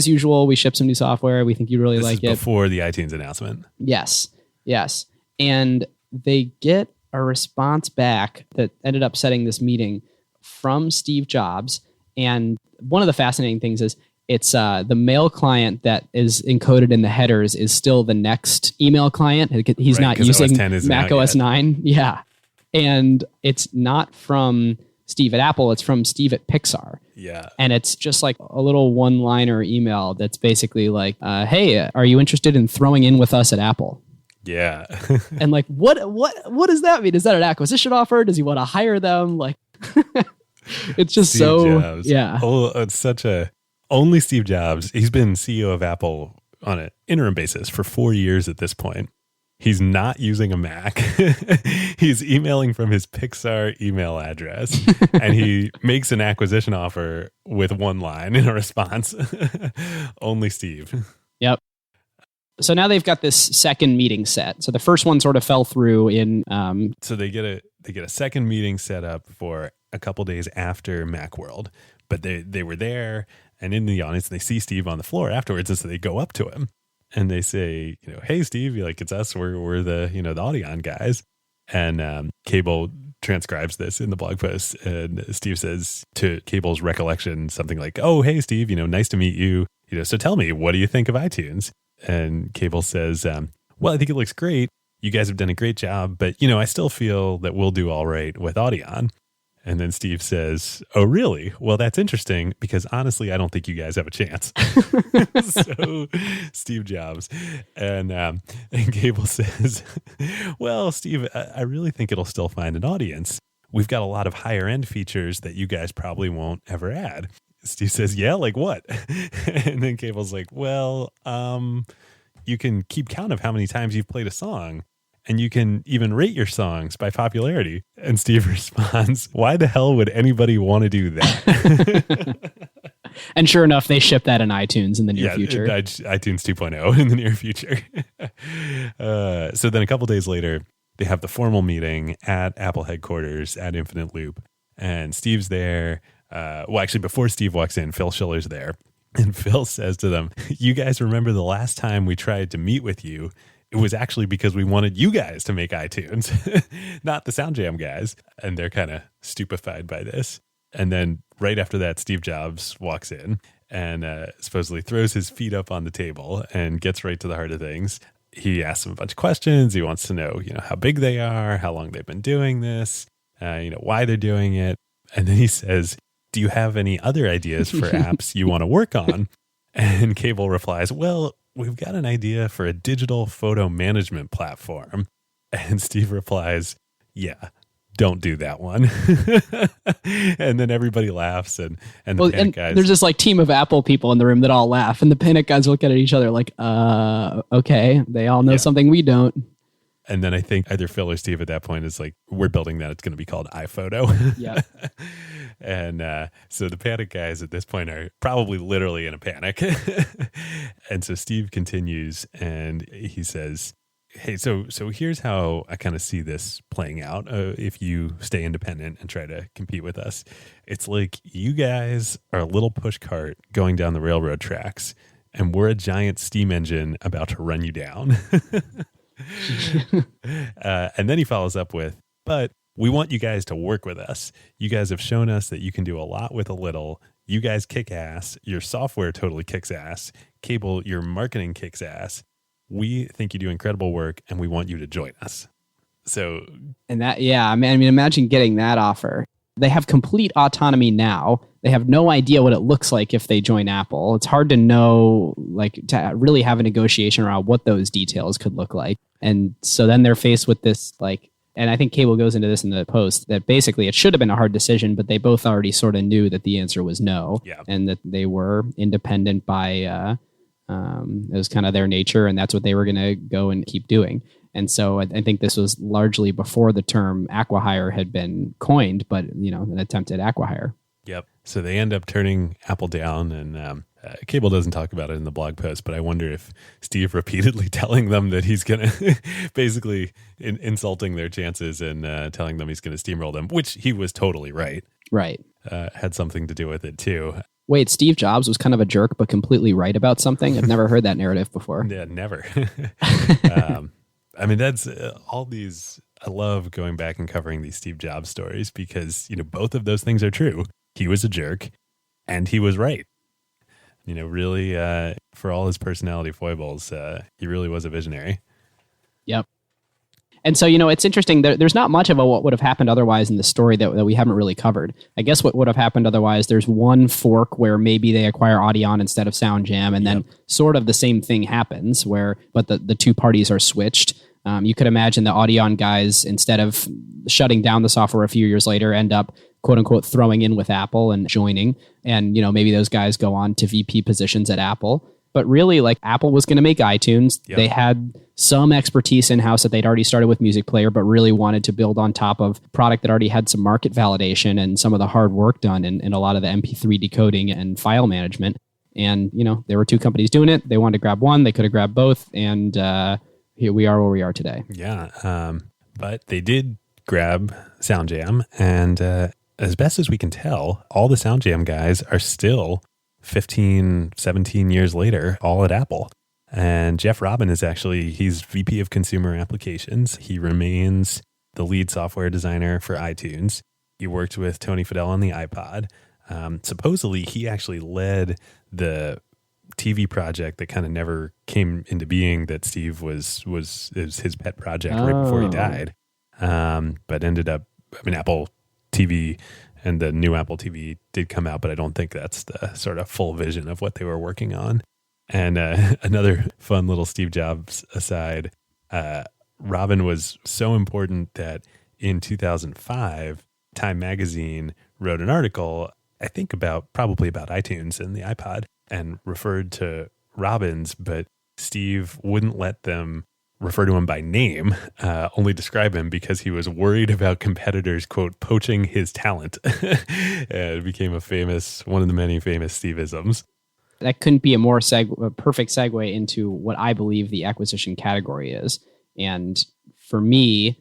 usual, we shipped some new software. We think you really like it." Before the iTunes announcement. Yes. And they get a response back that ended up setting this meeting from Steve Jobs. And one of the fascinating things is it's the mail client that is encoded in the headers is still the next email client. He's not using Mac OS 9. Yeah. And it's not from Steve at Apple. It's from Steve at Pixar. Yeah. And it's just like a little one-liner email that's basically like, hey, are you interested in throwing in with us at Apple? Yeah. And what does that mean? Is that an acquisition offer? Does he want to hire them? It's just Steve so Jobs. Yeah. Oh, it's only Steve Jobs. He's been CEO of Apple on an interim basis for 4 years at this point. He's not using a Mac. He's emailing from his Pixar email address and he makes an acquisition offer with one line in a response. Only Steve. Yep. So now they've got this second meeting set. So the first one sort of fell through in. So they get a second meeting set up for a couple days after Macworld, but they were there and in the audience they see Steve on the floor afterwards, and so they go up to him and they say, "Hey Steve, it's us. We're the the Audion guys." And Cable transcribes this in the blog post, and Steve says to Cable's recollection something like, "Oh hey Steve, nice to meet you. So tell me, what do you think of iTunes?" And Cable says, "Well, I think it looks great. You guys have done a great job, but, I still feel that we'll do all right with Audion." And then Steve says, "Oh, really? Well, that's interesting because honestly, I don't think you guys have a chance." So Steve Jobs. And Cable says, "Well, Steve, I really think it'll still find an audience. We've got a lot of higher end features that you guys probably won't ever add." Steve says, "Yeah, like what?" And then Cable's like, "Well, you can keep count of how many times you've played a song, and you can even rate your songs by popularity." And Steve responds, "Why the hell would anybody want to do that?" And sure enough, they ship that in iTunes in the near future. iTunes 2.0 in the near future. So then a couple days later, they have the formal meeting at Apple headquarters at Infinite Loop, and Steve's there. Actually, before Steve walks in, Phil Schiller's there. And Phil says to them, "You guys remember the last time we tried to meet with you? It was actually because we wanted you guys to make iTunes, not the SoundJam guys." And they're kind of stupefied by this. And then right after that, Steve Jobs walks in and supposedly throws his feet up on the table and gets right to the heart of things. He asks them a bunch of questions. He wants to know, how big they are, how long they've been doing this, why they're doing it. And then he says, do you have any other ideas for apps you want to work on? And Cable replies, well, we've got an idea for a digital photo management platform. And Steve replies, yeah, don't do that one. And then everybody laughs, and the Panic guys. There's this team of Apple people in the room that all laugh, and the Panic guys look at each other like, okay, they all know something we don't. And then I think either Phil or Steve at that point is like, we're building that. It's going to be called iPhoto. Yeah. And so the Panic guys at this point are probably literally in a panic. And so Steve continues and he says, hey, so here's how I kind of see this playing out. If you stay independent and try to compete with us, it's like you guys are a little push cart going down the railroad tracks, and we're a giant steam engine about to run you down. And then he follows up with, but we want you guys to work with us. You guys have shown us that you can do a lot with a little. You guys kick ass. Your software totally kicks ass. Cable, your marketing kicks ass. We think you do incredible work, and we want you to join us. So, and that, I mean, imagine getting that offer. They have complete autonomy now. They have no idea what it looks like if they join Apple. It's hard to know, to really have a negotiation around what those details could look like. And so then they're faced with this, and I think Cable goes into this in the post, that basically it should have been a hard decision, but they both already sort of knew that the answer was no. Yeah. And that they were independent by, it was kind of their nature, and that's what they were going to go and keep doing. And so I think this was largely before the term acquihire had been coined, but an attempt at acquihire. Yep. So they end up turning Apple down, and Cable doesn't talk about it in the blog post, but I wonder if Steve repeatedly telling them that he's going to basically insulting their chances and telling them he's going to steamroll them, which he was totally right. Right. Had something to do with it too. Wait, Steve Jobs was kind of a jerk, but completely right about something? I've never heard that narrative before. Yeah, never. I mean, that's all these. I love going back and covering these Steve Jobs stories because, both of those things are true. He was a jerk and he was right. Really, for all his personality foibles, he really was a visionary. Yep. And so, it's interesting. There's not much of what would have happened otherwise in the story that we haven't really covered. I guess what would have happened otherwise, there's one fork where maybe they acquire Audion instead of SoundJam, and then sort of the same thing happens but the two parties are switched. You could imagine the Audion guys, instead of shutting down the software a few years later, end up, quote unquote, throwing in with Apple and joining. And, maybe those guys go on to VP positions at Apple. But really, Apple was going to make iTunes. Yep. They had some expertise in-house that they'd already started with Music Player, but really wanted to build on top of a product that already had some market validation and some of the hard work done in a lot of the MP3 decoding and file management. And, there were two companies doing it. They wanted to grab one. They could have grabbed both. And here we are where we are today. Yeah. But they did grab SoundJam. And as best as we can tell, all the SoundJam guys are still 15, 17 years later, all at Apple. And Jeff Robin he's VP of Consumer Applications. He remains the lead software designer for iTunes. He worked with Tony Fadell on the iPod. Supposedly, he actually led the TV project that kind of never came into being that Steve was his pet project right before he died. But ended up, Apple TV and the new Apple TV did come out, but I don't think that's the sort of full vision of what they were working on. And another fun little Steve Jobs aside, Robin was so important that in 2005, Time Magazine wrote an article, I think probably about iTunes and the iPod, and referred to Robbins, but Steve wouldn't let them refer to him by name, only describe him because he was worried about competitors, quote, poaching his talent. It became one of the many famous Steve-isms. That couldn't be a perfect segue into what I believe the acquisition category is. And for me,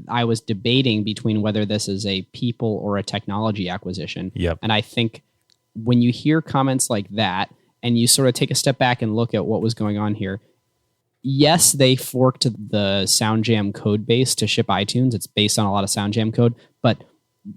I was debating between whether this is a people or a technology acquisition. Yep. And I think when you hear comments like that and you sort of take a step back and look at what was going on here, yes, they forked the SoundJam code base to ship iTunes. It's based on a lot of SoundJam code, but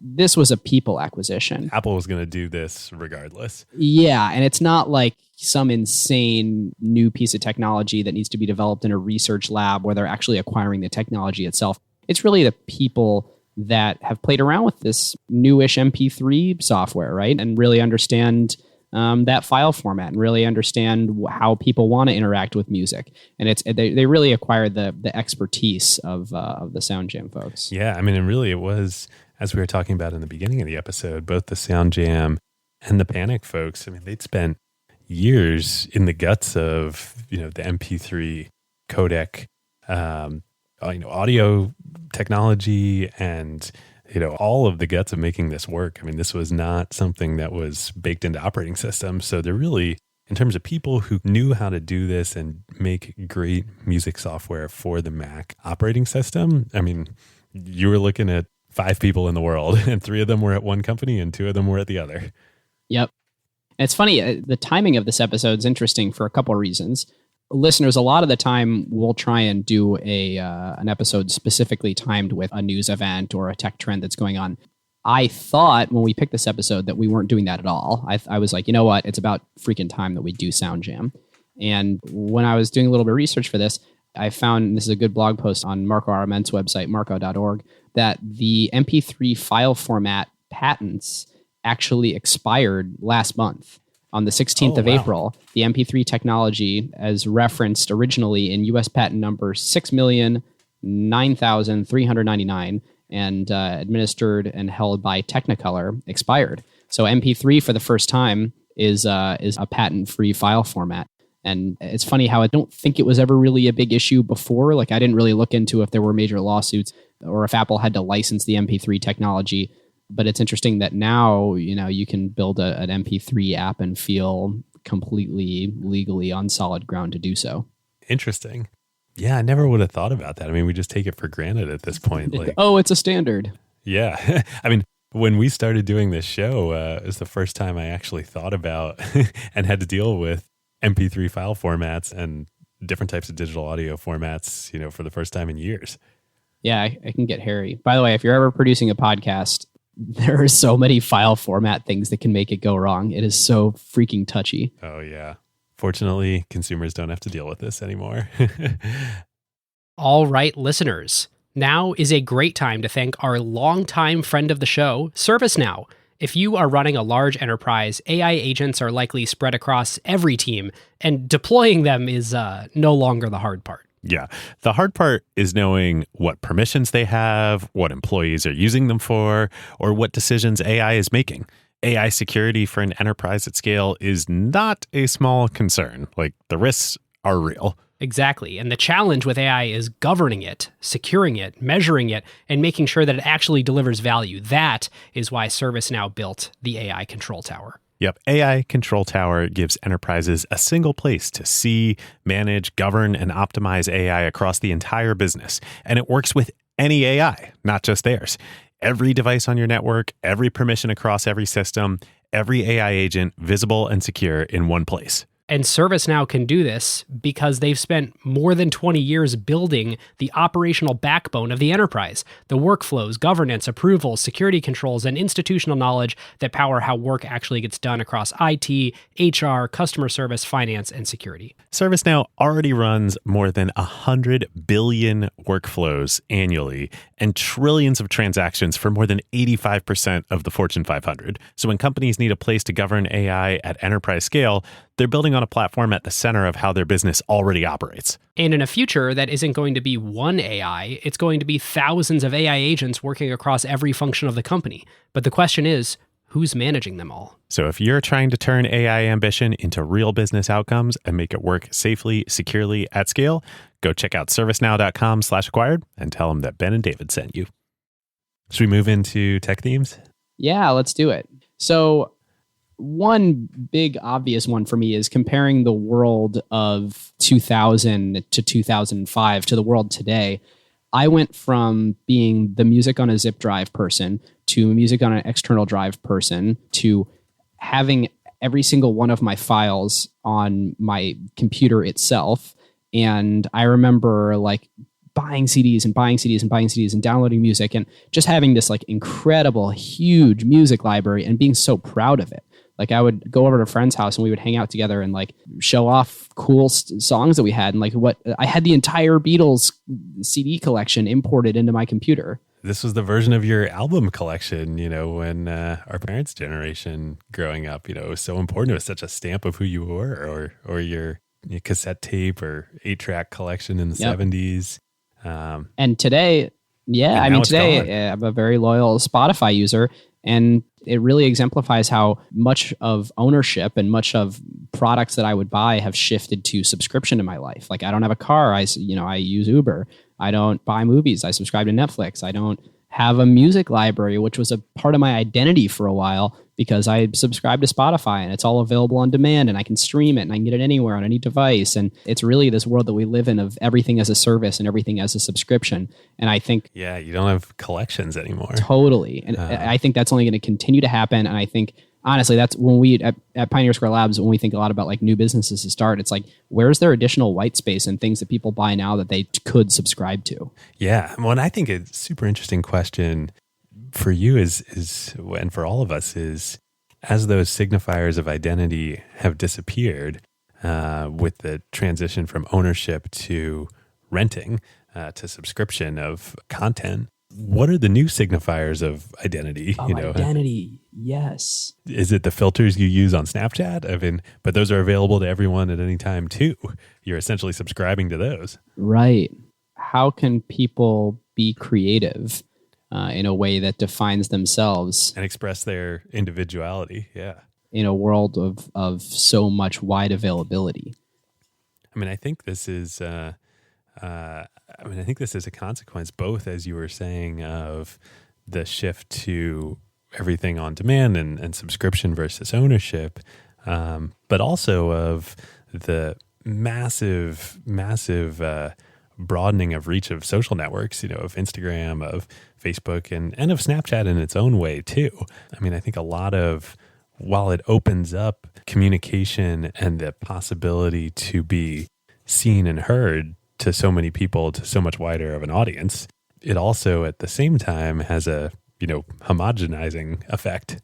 this was a people acquisition. Apple was going to do this regardless. Yeah, and it's not like some insane new piece of technology that needs to be developed in a research lab where they're actually acquiring the technology itself. It's really the people that have played around with this newish MP3 software, right? And really understand that file format and really understand how people want to interact with music. And they really acquired the expertise of the SoundJam folks. Yeah, I mean, and really it was, as we were talking about in the beginning of the episode, both the SoundJam and the Panic folks, I mean, they'd spent years in the guts of, the MP3 codec, audio technology and, all of the guts of making this work. I mean, this was not something that was baked into operating systems. So they're really, in terms of people who knew how to do this and make great music software for the Mac operating system, I mean, you were looking at 5 people in the world, and 3 of them were at one company and 2 of them were at the other. Yep. And it's funny, the timing of this episode is interesting for a couple of reasons. Listeners, a lot of the time we'll try and do an episode specifically timed with a news event or a tech trend that's going on. I thought when we picked this episode that we weren't doing that at all. I was like, you know what? It's about freaking time that we do SoundJam. And when I was doing a little bit of research for this, I found, this is a good blog post on Marco Arament's website, marco.org, that the MP3 file format patents actually expired last month. On the 16th of April, the MP3 technology, as referenced originally in U.S. patent number 6,009,399 and administered and held by Technicolor, expired. So MP3 for the first time is a patent-free file format. And it's funny how I don't think it was ever really a big issue before. Like, I didn't really look into if there were major lawsuits or if Apple had to license the MP3 technology. But it's interesting that now, you can build an MP3 app and feel completely legally on solid ground to do so. Interesting. Yeah, I never would have thought about that. I mean, we just take it for granted at this point. Like, oh, it's a standard. Yeah. I mean, when we started doing this show, it was the first time I actually thought about and had to deal with MP3 file formats and different types of digital audio formats, for the first time in years. Yeah, I can get hairy. By the way, if you're ever producing a podcast, there are so many file format things that can make it go wrong. It is so freaking touchy. Oh, yeah. Fortunately, consumers don't have to deal with this anymore. All right, listeners. Now is a great time to thank our longtime friend of the show, ServiceNow. If you are running a large enterprise, AI agents are likely spread across every team, and deploying them is no longer the hard part. Yeah. The hard part is knowing what permissions they have, what employees are using them for, or what decisions AI is making. AI security for an enterprise at scale is not a small concern. Like, the risks are real. Exactly. And the challenge with AI is governing it, securing it, measuring it, and making sure that it actually delivers value. That is why ServiceNow built the AI Control Tower. Yep. AI Control Tower gives enterprises a single place to see, manage, govern, and optimize AI across the entire business. And it works with any AI, not just theirs. Every device on your network, every permission across every system, every AI agent visible and secure in one place. And ServiceNow can do this because they've spent more than 20 years building the operational backbone of the enterprise, the workflows, governance, approvals, security controls, and institutional knowledge that power how work actually gets done across IT, HR, customer service, finance, and security. ServiceNow already runs more than 100 billion workflows annually and trillions of transactions for more than 85% of the Fortune 500. So when companies need a place to govern AI at enterprise scale, they're building on a platform at the center of how their business already operates. And in a future that isn't going to be one AI, it's going to be thousands of AI agents working across every function of the company. But the question is, who's managing them all? So if you're trying to turn AI ambition into real business outcomes and make it work safely, securely, at scale, go check out servicenow.com/acquired and tell them that Ben and David sent you. Should we move into tech themes? Yeah, let's do it. So one big obvious one for me is comparing the world of 2000 to 2005 to the world today. I went from being the music on a zip drive person to music on an external drive person to having every single one of my files on my computer itself. And I remember like buying CDs and buying CDs and buying CDs and downloading music and just having this like incredible, huge music library and being so proud of it. Like I would go over to a friend's house and we would hang out together and like show off cool songs that we had. And like I had the entire Beatles CD collection imported into my computer. This was the version of your album collection, when our parents' generation growing up, it was so important. It was such a stamp of who you were, or your cassette tape or 8-track collection in the 70s. And today, today I'm a very loyal Spotify user, and it really exemplifies how much of ownership and much of products that I would buy have shifted to subscription in my life. Like I don't have a car. I use Uber. I don't buy movies. I subscribe to Netflix. I don't have a music library, which was a part of my identity for a while because I subscribe to Spotify and it's all available on demand and I can stream it and I can get it anywhere on any device. And it's really this world that we live in of everything as a service and everything as a subscription. And I think... Yeah, you don't have collections anymore. Totally. And I think that's only going to continue to happen. And I think, honestly, that's when we at Pioneer Square Labs, when we think a lot about like new businesses to start, it's like, where's there additional white space and things that people buy now that they could subscribe to? Yeah. Well, and I think a super interesting question for you is, and for all of us is, as those signifiers of identity have disappeared with the transition from ownership to renting to subscription of content, what are the new signifiers of identity? Identity, yes. Is it the filters you use on Snapchat? I mean, but those are available to everyone at any time too. You're essentially subscribing to those. Right. How can people be creative in a way that defines themselves and express their individuality? Yeah. In a world of so much wide availability. I mean, I think this is a consequence, both, as you were saying, of the shift to everything on demand and subscription versus ownership, but also of the massive broadening of reach of social networks, of Instagram, of Facebook, and of Snapchat in its own way too. I mean, I think while it opens up communication and the possibility to be seen and heard to so many people, to so much wider of an audience, it also at the same time has a, homogenizing effect.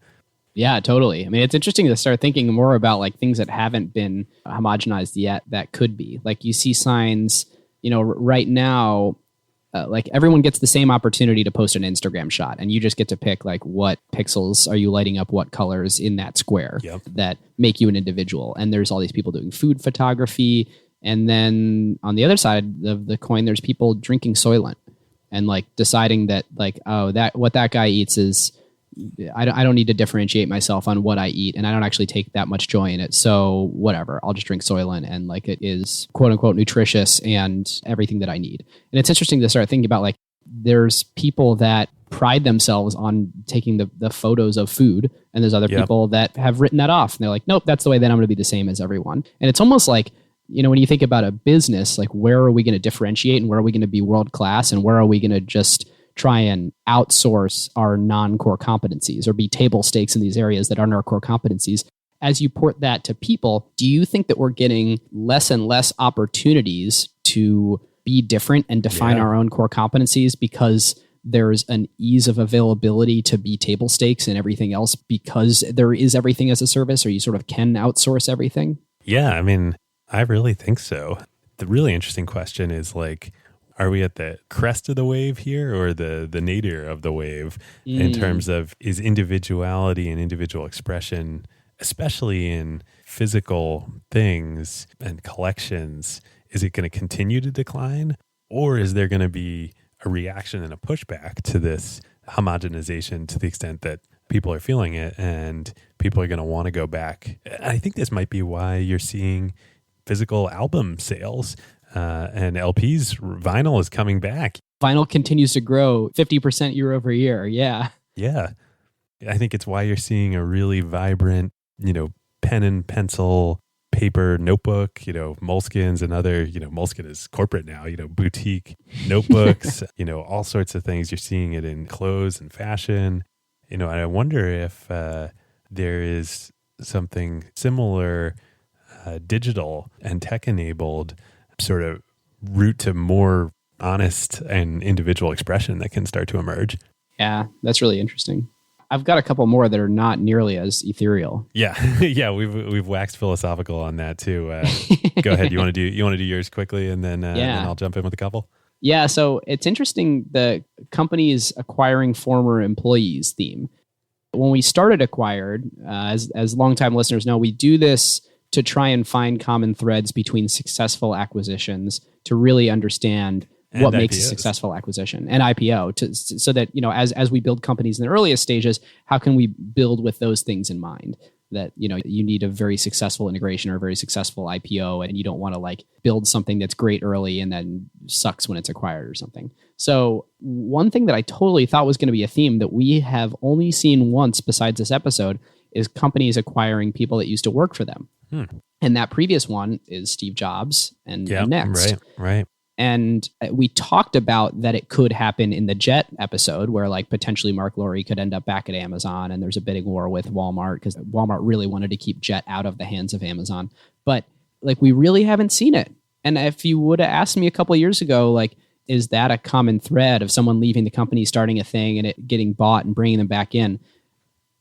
Yeah, totally. I mean, it's interesting to start thinking more about like things that haven't been homogenized yet that could be. Like you see signs, right now, like everyone gets the same opportunity to post an Instagram shot, and you just get to pick like what pixels are you lighting up, what colors in that square that make you an individual. And there's all these people doing food photography. And then on the other side of the coin, there's people drinking Soylent and like deciding that like, oh, that what that guy eats is, I don't need to differentiate myself on what I eat, and I don't actually take that much joy in it. So whatever, I'll just drink Soylent, and like it is quote unquote nutritious and everything that I need. And it's interesting to start thinking about like there's people that pride themselves on taking the photos of food, and there's other people that have written that off, and they're like, nope, that's the way that I'm going to be the same as everyone. And it's almost like, when you think about a business, like where are we going to differentiate and where are we going to be world class and where are we going to just try and outsource our non-core competencies or be table stakes in these areas that aren't our core competencies? As you port that to people, do you think that we're getting less and less opportunities to be different and define our own core competencies because there's an ease of availability to be table stakes and everything else because there is everything as a service, or you sort of can outsource everything? Yeah, I mean, I really think so. The really interesting question is like, are we at the crest of the wave here or the nadir of the wave in terms of is individuality and individual expression, especially in physical things and collections, is it going to continue to decline, or is there going to be a reaction and a pushback to this homogenization to the extent that people are feeling it and people are going to want to go back? I think this might be why you're seeing physical album sales and LPs. Vinyl is coming back. Vinyl continues to grow 50% year over year. Yeah. Yeah. I think it's why you're seeing a really vibrant, pen and pencil, paper notebook, Moleskines and other, Moleskine is corporate now, boutique notebooks, all sorts of things. You're seeing it in clothes and fashion. And I wonder if there is something similar digital and tech-enabled sort of route to more honest and individual expression that can start to emerge. Yeah, that's really interesting. I've got a couple more that are not nearly as ethereal. Yeah, yeah, we've waxed philosophical on that too. Go ahead. You want to do yours quickly, and then I'll jump in with a couple. Yeah, so it's interesting, the companies acquiring former employees theme. When we started Acquired, as longtime listeners know, we do this to try and find common threads between successful acquisitions to really understand what makes a successful acquisition and IPO, so that, as we build companies in the earliest stages, how can we build with those things in mind? That, you need a very successful integration or a very successful IPO, and you don't want to build something that's great early and then sucks when it's acquired or something. So one thing that I totally thought was going to be a theme that we have only seen once besides this episode is companies acquiring people that used to work for them. And that previous one is Steve Jobs and Next. Right. And we talked about that it could happen in the Jet episode, where potentially Mark Lowry could end up back at Amazon, and there's a bidding war with Walmart because Walmart really wanted to keep Jet out of the hands of Amazon. But we really haven't seen it. And if you would have asked me a couple of years ago, is that a common thread of someone leaving the company, starting a thing, and it getting bought and bringing them back in?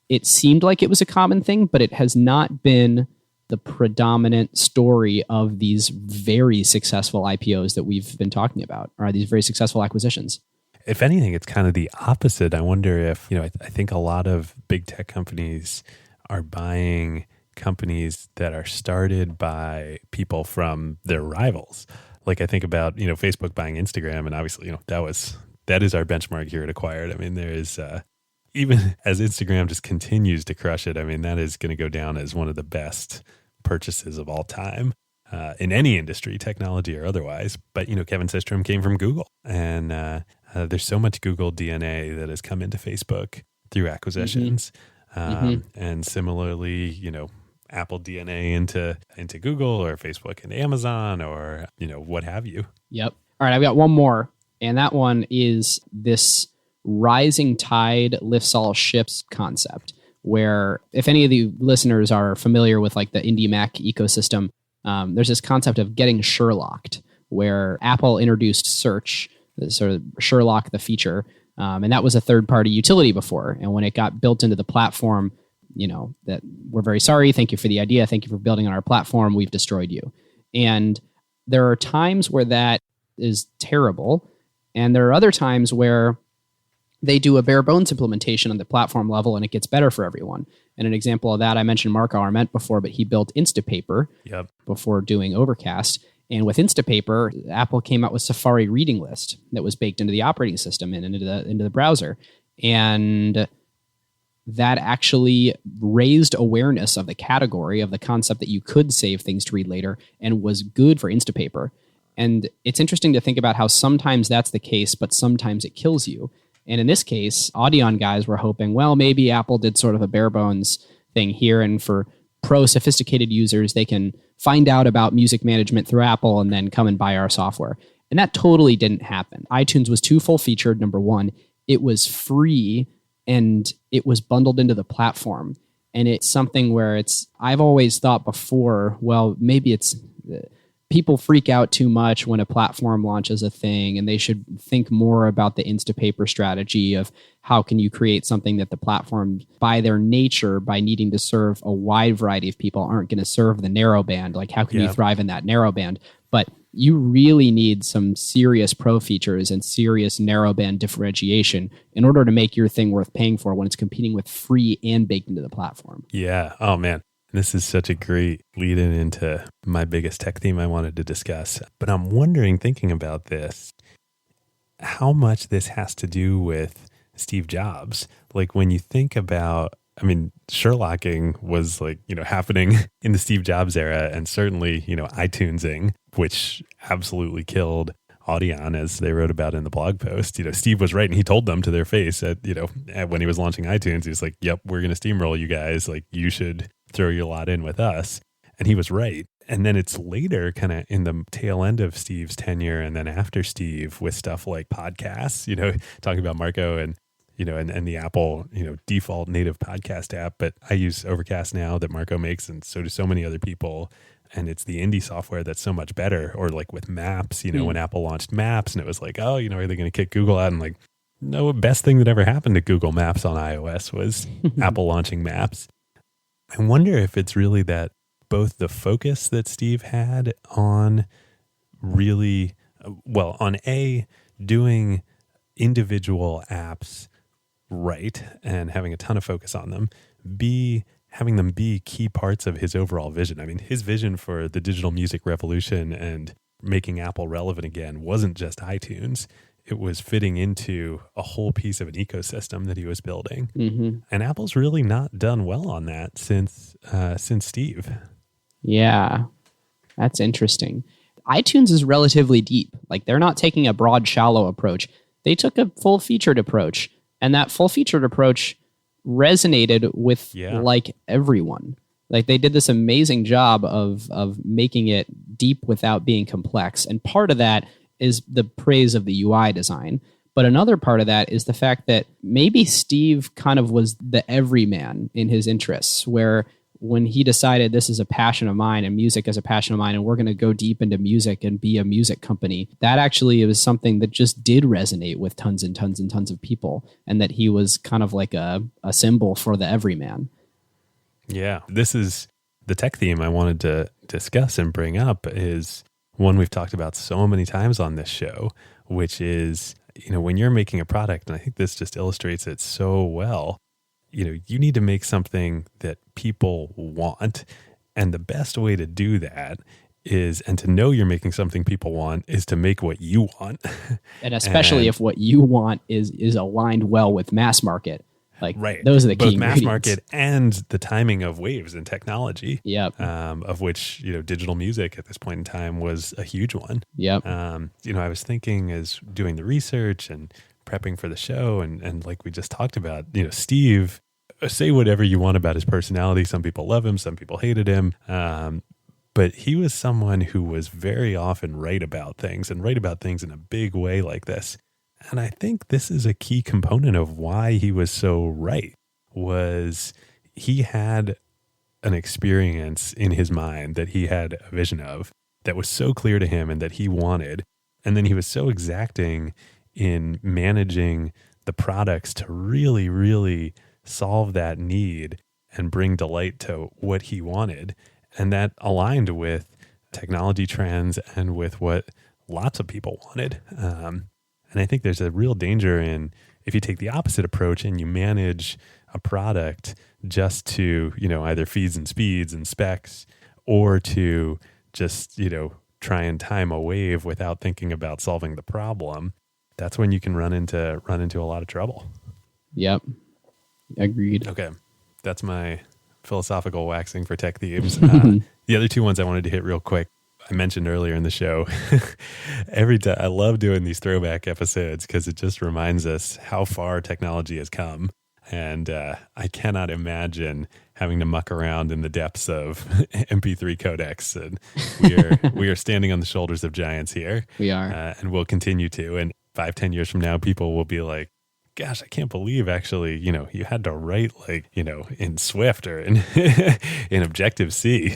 It seemed like it was a common thing, but it has not been the predominant story of these very successful IPOs that we've been talking about, or these very successful acquisitions. If anything, it's kind of the opposite. I wonder if, I think a lot of big tech companies are buying companies that are started by people from their rivals. I think about, Facebook buying Instagram, and obviously, that is our benchmark here at Acquired. I mean, there is, even as Instagram just continues to crush it, I mean, that is going to go down as one of the best purchases of all time in any industry, technology or otherwise. But, Kevin Systrom came from Google, and there's so much Google DNA that has come into Facebook through acquisitions. And similarly, Apple DNA into Google, or Facebook and Amazon, or, what have you. Yep. All right, I've got one more, and that one is this rising tide lifts all ships concept, where if any of the listeners are familiar with the Indie Mac ecosystem, there's this concept of getting Sherlocked, where Apple introduced search, sort of Sherlock the feature, and that was a third-party utility before. And when it got built into the platform, that we're very sorry, thank you for the idea, thank you for building on our platform, we've destroyed you. And there are times where that is terrible, and there are other times where they do a bare bones implementation on the platform level and it gets better for everyone. And an example of that, I mentioned Marco Arment before, but he built Instapaper before doing Overcast. And with Instapaper, Apple came out with Safari Reading List that was baked into the operating system and into the browser. And that actually raised awareness of the category, of the concept that you could save things to read later, and was good for Instapaper. And it's interesting to think about how sometimes that's the case, but sometimes it kills you. And in this case, Audion guys were hoping, well, maybe Apple did sort of a bare bones thing here, and for pro sophisticated users, they can find out about music management through Apple and then come and buy our software. And that totally didn't happen. iTunes was too full-featured, number one. It was free, and it was bundled into the platform. And it's something where I've always thought before, well, maybe it's people freak out too much when a platform launches a thing, and they should think more about the Instapaper strategy of how can you create something that the platform, by their nature, by needing to serve a wide variety of people, aren't going to serve the narrow band. How can you thrive in that narrow band? But you really need some serious pro features and serious narrowband differentiation in order to make your thing worth paying for when it's competing with free and baked into the platform. Yeah. Oh, man. This is such a great lead-in into my biggest tech theme I wanted to discuss. But I'm wondering, thinking about this, how much this has to do with Steve Jobs. When you think about, Sherlocking was happening in the Steve Jobs era, and certainly, iTunesing, which absolutely killed Audion, as they wrote about in the blog post. Steve was right, and he told them to their face when he was launching iTunes, he was like, yep, we're going to steamroll you guys. You should throw your lot in with us. And he was right. And then it's later, kind of in the tail end of Steve's tenure, and then after Steve, with stuff like podcasts, talking about Marco and the Apple, default native podcast app. But I use Overcast now that Marco makes, and so do so many other people. and it's the indie software that's so much better. Or like with Maps, when Apple launched Maps, and it was like, oh, are they going to kick Google out? And like, no, best thing that ever happened to Google Maps on iOS was Apple launching Maps. I wonder if it's really that both the focus that Steve had on really, on doing individual apps right and having a ton of focus on them, B, having them be key parts of his overall vision. I mean, his vision for the digital music revolution and making Apple relevant again wasn't just iTunes. It was fitting into a whole piece of an ecosystem that he was building. Mm-hmm. And Apple's really not done well on that since Steve. Yeah, that's interesting. iTunes is relatively deep. Like, they're not taking a broad, shallow approach. They took a full-featured approach, and that full-featured approach resonated with like everyone. Like, they did this amazing job of making it deep without being complex. And part of that is the praise of the UI design. But another part of that is the fact that maybe Steve kind of was the everyman in his interests, where when he decided this is a passion of mine and music is a passion of mine and we're going to go deep into music and be a music company, that actually was something that just did resonate with tons and tons and tons of people, and that he was kind of like a symbol for the everyman. Yeah, this is the tech theme I wanted to discuss and bring up, is one we've talked about so many times on this show, which is, when you're making a product, and I think this just illustrates it so well, you need to make something that people want. And the best way to do that is, and to know you're making something people want, is to make what you want. And especially if what you want is aligned well with mass market. Like, right. Those are the key both mass market and the timing of waves in technology. Yep. Of which, digital music at this point in time was a huge one. Yep. I was thinking, as doing the research and prepping for the show, and like we just talked about, Steve, say whatever you want about his personality. Some people love him, some people hated him. But he was someone who was very often right about things, and right about things in a big way like this. And I think this is a key component of why he was so right, was he had an experience in his mind that he had a vision of that was so clear to him and that he wanted. And then he was so exacting in managing the products to really, really solve that need and bring delight to what he wanted. And that aligned with technology trends and with what lots of people wanted. And I think there's a real danger in, if you take the opposite approach and you manage a product just to, either feeds and speeds and specs, or to just, try and time a wave without thinking about solving the problem, that's when you can run into a lot of trouble. Yep. Agreed. Okay. That's my philosophical waxing for tech themes. The other two ones I wanted to hit real quick, I mentioned earlier in the show. Every time, I love doing these throwback episodes because it just reminds us how far technology has come. And I cannot imagine having to muck around in the depths of MP3 codecs. And we are standing on the shoulders of giants here. We are. And we'll continue to. And 5-10 years from now, people will be like, gosh, I can't believe actually, you had to write in Swift or in Objective-C.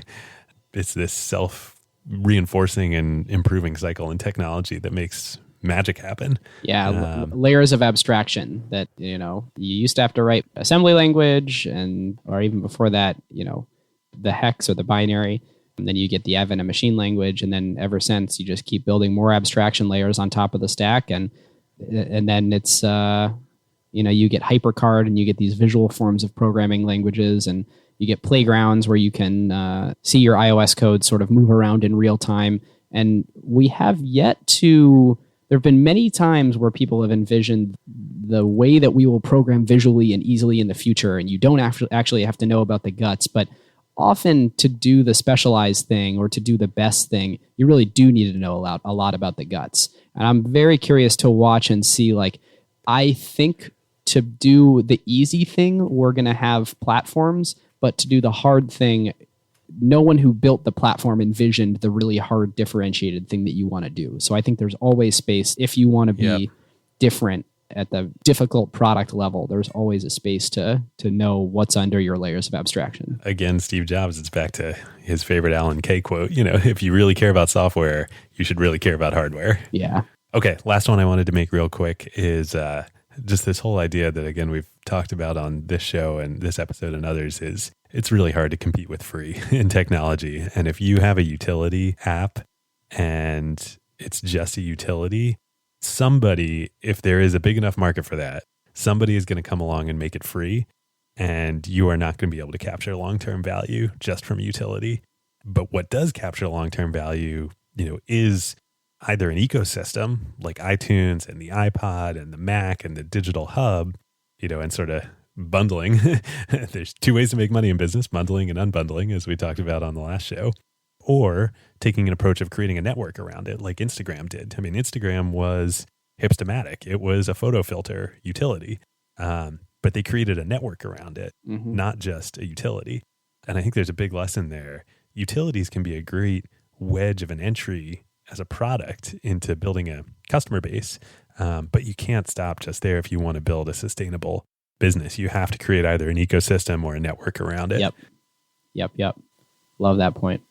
It's this self-reinforcing and improving cycle in technology that makes magic happen. Yeah, layers of abstraction that, you used to have to write assembly language, or even before that, the hex or the binary. And then you get the advent of machine language. And then ever since, you just keep building more abstraction layers on top of the stack. And then it's, you get HyperCard, and you get these visual forms of programming languages, and you get playgrounds where you can see your iOS code sort of move around in real time. And we have yet to... There have been many times where people have envisioned the way that we will program visually and easily in the future, and you don't actually have to know about the guts. But often, to do the specialized thing or to do the best thing, you really do need to know a lot about the guts. And I'm very curious to watch and see, I think to do the easy thing, we're going to have platforms, but to do the hard thing, no one who built the platform envisioned the really hard differentiated thing that you want to do. So I think there's always space if you want to be different at the difficult product level, there's always a space to know what's under your layers of abstraction. Again, Steve Jobs, it's back to his favorite Alan Kay quote. If you really care about software, you should really care about hardware. Yeah. Okay, last one I wanted to make real quick is just this whole idea that, again, we've talked about on this show and this episode and others is it's really hard to compete with free in technology. And if you have a utility app and it's just a utility, somebody, if there is a big enough market for that, somebody is going to come along and make it free, and you are not going to be able to capture long-term value just from utility. But what does capture long-term value, is either an ecosystem like iTunes and the iPod and the Mac and the digital hub, and sort of bundling. There's two ways to make money in business, bundling and unbundling, as we talked about on the last show. Or taking an approach of creating a network around it like Instagram did. I mean, Instagram was Hipstamatic. It was a photo filter utility, but they created a network around it, not just a utility. And I think there's a big lesson there. Utilities can be a great wedge of an entry as a product into building a customer base, but you can't stop just there if you want to build a sustainable business. You have to create either an ecosystem or a network around it. Yep. Love that point.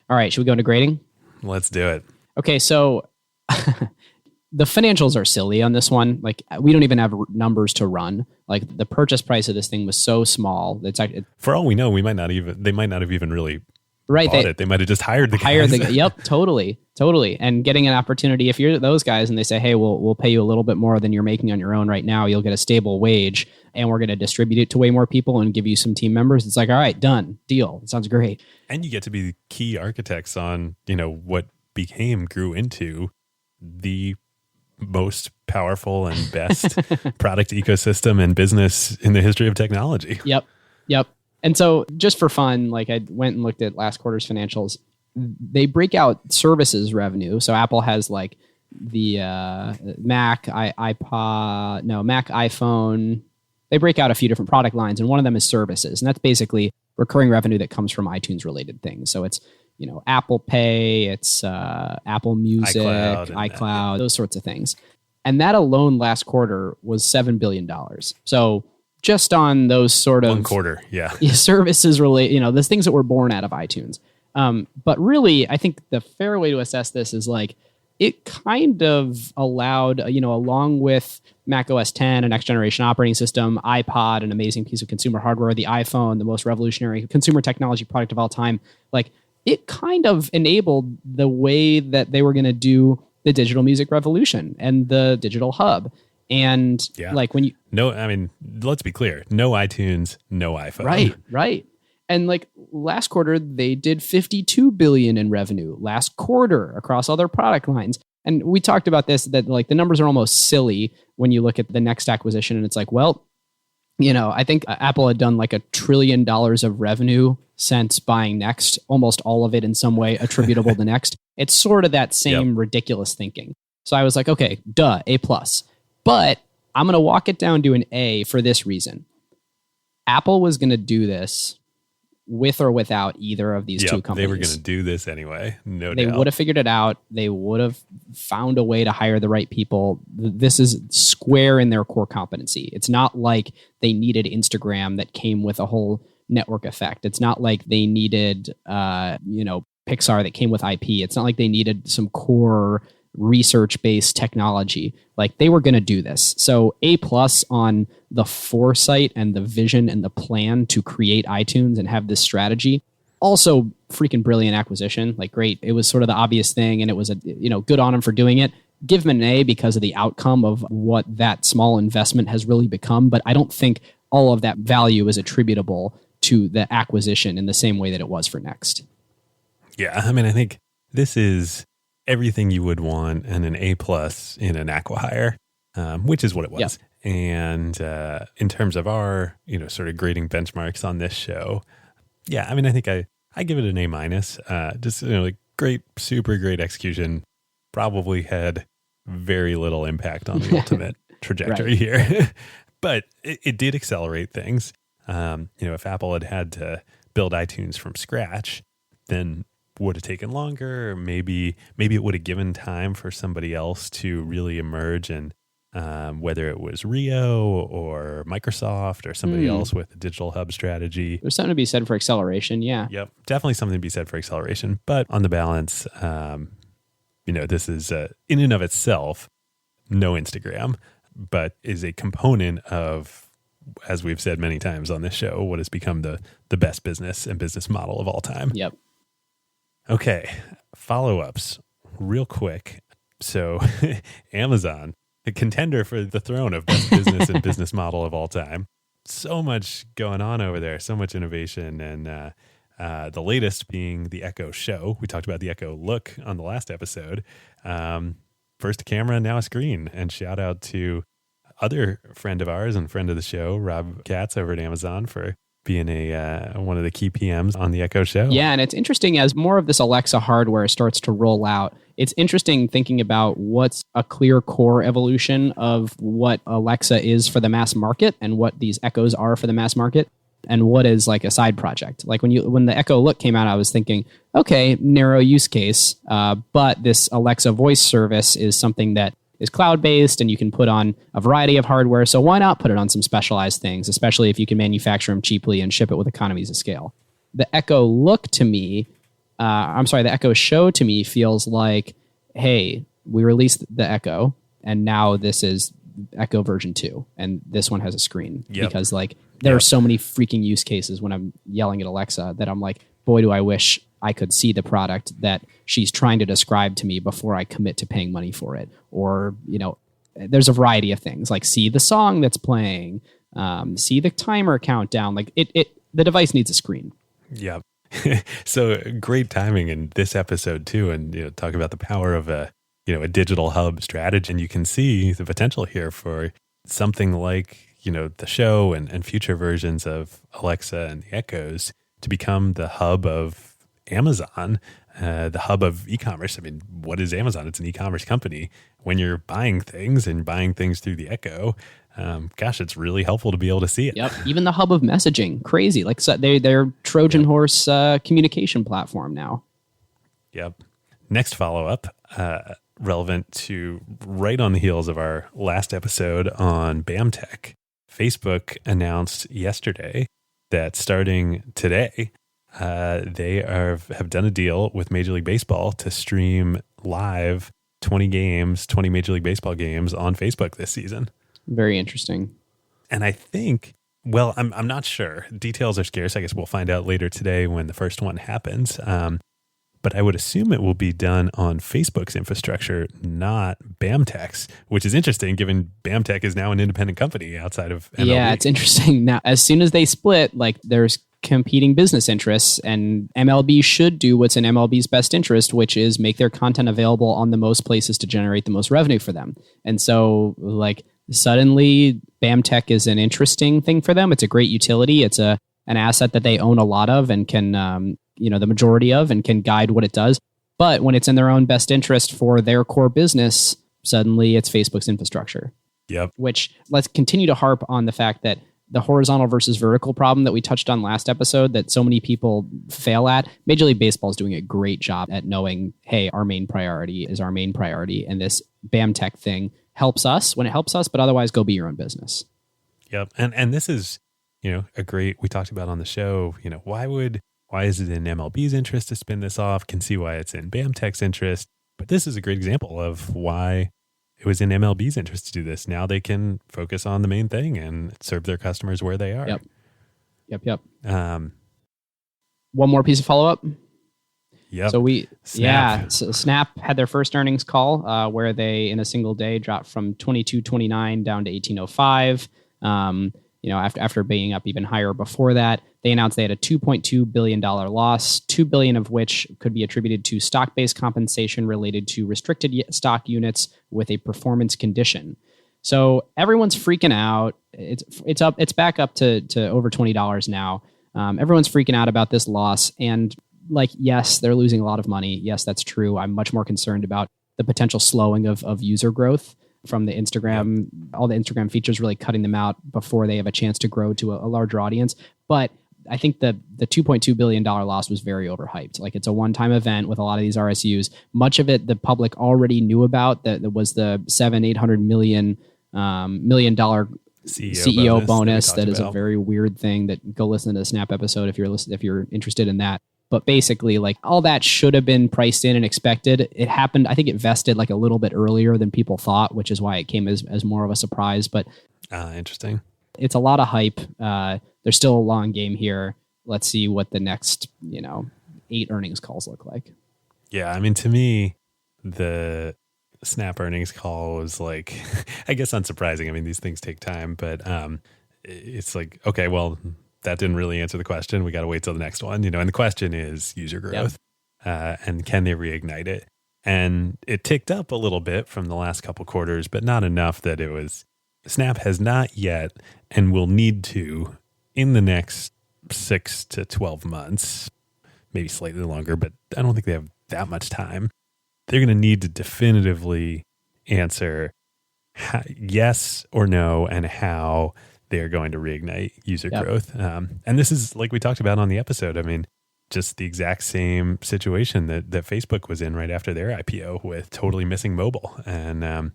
All right, should we go into grading? Let's do it. Okay, so the financials are silly on this one. Like, we don't even have numbers to run. Like, the purchase price of this thing was so small. For all we know, they might not have even really bought it. They might have just hired the guys. Yep, totally. And getting an opportunity, if you're those guys and they say, hey, we'll pay you a little bit more than you're making on your own right now, you'll get a stable wage, and we're going to distribute it to way more people and give you some team members. It's like, all right, done, deal. It sounds great. And you get to be the key architects on, what grew into the most powerful and best product ecosystem and business in the history of technology. Yep. And so just for fun, like, I went and looked at last quarter's financials. They break out services revenue. So Apple has like the Mac, iPhone. They break out a few different product lines, and one of them is services. And that's basically recurring revenue that comes from iTunes related things. So it's, Apple Pay, it's Apple Music, iCloud, those sorts of things. And that alone last quarter was $7 billion. So just on those sort of 1 quarter, services related, those things that were born out of iTunes. But really, I think the fair way to assess this is like, it kind of allowed, along with Mac OS X, a next generation operating system, iPod, an amazing piece of consumer hardware, the iPhone, the most revolutionary consumer technology product of all time, like, it kind of enabled the way that they were going to do the digital music revolution and the digital hub. And like when let's be clear, no iTunes, no iPhone. Right. And like last quarter, they did $52 billion in revenue last quarter across all their product lines. And we talked about this, that like the numbers are almost silly when you look at the Next acquisition, and it's like, well, I think Apple had done like $1 trillion of revenue since buying Next, almost all of it in some way attributable to Next. It's sort of that same ridiculous thinking. So I was like, okay, duh, A+. But I'm going to walk it down to an A for this reason. Apple was going to do this with or without either of these two companies. They were going to do this anyway, no doubt. They would have figured it out. They would have found a way to hire the right people. This is square in their core competency. It's not like they needed Instagram that came with a whole network effect. It's not like they needed, Pixar that came with IP. It's not like they needed some core research-based technology. Like, they were going to do this. So A+ on the foresight and the vision and the plan to create iTunes and have this strategy. Also, freaking brilliant acquisition. Like, great. It was sort of the obvious thing, and it was good on them for doing it. Give them an A because of the outcome of what that small investment has really become. But I don't think all of that value is attributable to the acquisition in the same way that it was for Next. Yeah, I mean, I think this is everything you would want in an A+ in an acqui-hire, which is what it was. Yep. And in terms of our, sort of grading benchmarks on this show, I mean, I think I give it an A-. Just, like great, super great execution. Probably had very little impact on the ultimate trajectory here. But it did accelerate things. If Apple had to build iTunes from scratch, then would have taken longer. Or maybe it would have given time for somebody else to really emerge and whether it was Rio or Microsoft or somebody else with a digital hub strategy. There's something to be said for acceleration, yeah. Yep, definitely something to be said for acceleration. But on the balance, this is in and of itself no Instagram, but is a component of, as we've said many times on this show, what has become the best business and business model of all time. Yep. Okay, follow-ups real quick. So Amazon, the contender for the throne of best business and business model of all time. So much going on over there, so much innovation, and the latest being the Echo Show. We talked about the Echo Look on the last episode. First a camera, now a screen. And shout out to other friend of ours and friend of the show, Rob Katz over at Amazon, for being one of the key PMs on the Echo Show. Yeah, and it's interesting as more of this Alexa hardware starts to roll out. It's interesting thinking about what's a clear core evolution of what Alexa is for the mass market and what these Echoes are for the mass market, and what is like a side project. Like when the Echo Look came out, I was thinking, okay, narrow use case, but this Alexa voice service is something that is cloud-based and you can put on a variety of hardware. So why not put it on some specialized things, especially if you can manufacture them cheaply and ship it with economies of scale? The Echo Look to me, the Echo Show to me feels like, hey, we released the Echo and now this is Echo version 2 and this one has a screen. Yep. Because there are so many freaking use cases when I'm yelling at Alexa that I'm like, boy, do I wish I could see the product that she's trying to describe to me before I commit to paying money for it. Or, there's a variety of things like see the song that's playing, see the timer countdown. Like the device needs a screen. Yeah. So great timing in this episode too. And, talk about the power of a digital hub strategy. And you can see the potential here for something like, the show and future versions of Alexa and the Echoes to become the hub of Amazon, the hub of e-commerce. I mean, what is Amazon? It's an e-commerce company. When you're buying things through the Echo, it's really helpful to be able to see it. Yep. Even the hub of messaging, crazy. Like they're Trojan horse communication platform now. Yep. Next follow-up, relevant to right on the heels of our last episode on BAMTech. Facebook announced yesterday that starting today, they have done a deal with Major League Baseball to stream live 20 Major League Baseball games on Facebook this season. Very interesting. And I think, I'm not sure. Details are scarce. I guess we'll find out later today when the first one happens. But I would assume it will be done on Facebook's infrastructure, not BAMTech's, which is interesting given BAMTech is now an independent company outside of MLB. Yeah, it's interesting. Now, as soon as they split, there's competing business interests, and MLB should do what's in MLB's best interest, which is make their content available on the most places to generate the most revenue for them. And so, suddenly, BAMTech is an interesting thing for them. It's a great utility. It's an asset that they own a lot of and can... the majority of and can guide what it does. But when it's in their own best interest for their core business, suddenly it's Facebook's infrastructure. Yep. Which let's continue to harp on the fact that the horizontal versus vertical problem that we touched on last episode that so many people fail at, Major League Baseball is doing a great job at knowing, hey, our main priority is our main priority. And this BAMTech thing helps us when it helps us, but otherwise go be your own business. Yep. And this is, a great, we talked about on the show, why is it in MLB's interest to spin this off? Can see why it's in BAMTech's interest. But this is a great example of why it was in MLB's interest to do this. Now they can focus on the main thing and serve their customers where they are. Yep. One more piece of follow-up. Yep. So Snap. Snap had their first earnings call where they, in a single day, dropped from $22.29 down to $18.05. After being up even higher before that. They announced they had a $2.2 billion loss, $2 billion of which could be attributed to stock-based compensation related to restricted stock units with a performance condition. So everyone's freaking out. It's back up to over $20 now. Everyone's freaking out about this loss. And yes, they're losing a lot of money. Yes, that's true. I'm much more concerned about the potential slowing of user growth from the Instagram, all the Instagram features really cutting them out before they have a chance to grow to a larger audience. But I think the $2.2 billion loss was very overhyped. It's a one-time event with a lot of these RSUs. Much of it the public already knew about. That was the 800 million $1 million CEO bonus that is about. a very weird thing. That go listen to the Snap episode if you're interested in that. But basically, like, all that should have been priced in and expected. It happened. I think it vested like a little bit earlier than people thought, which is why it came as more of a surprise. But interesting. It's a lot of hype. There's still a long game here. Let's see what the next 8 earnings calls look like. Yeah, I mean, to me, the Snap earnings call was like, I guess unsurprising. I mean, these things take time, but it's like, okay, well, that didn't really answer the question. We got to wait till the next one, and the question is user growth. And can they reignite it? And it ticked up a little bit from the last couple quarters, but not enough that it was. Snap has not yet and will need to in the next 6 to 12 months, maybe slightly longer, but I don't think they have that much time. They're going to need to definitively answer yes or no and how they're going to reignite user growth. And this is, like we talked about on the episode, I mean, just the exact same situation that Facebook was in right after their IPO with totally missing mobile. And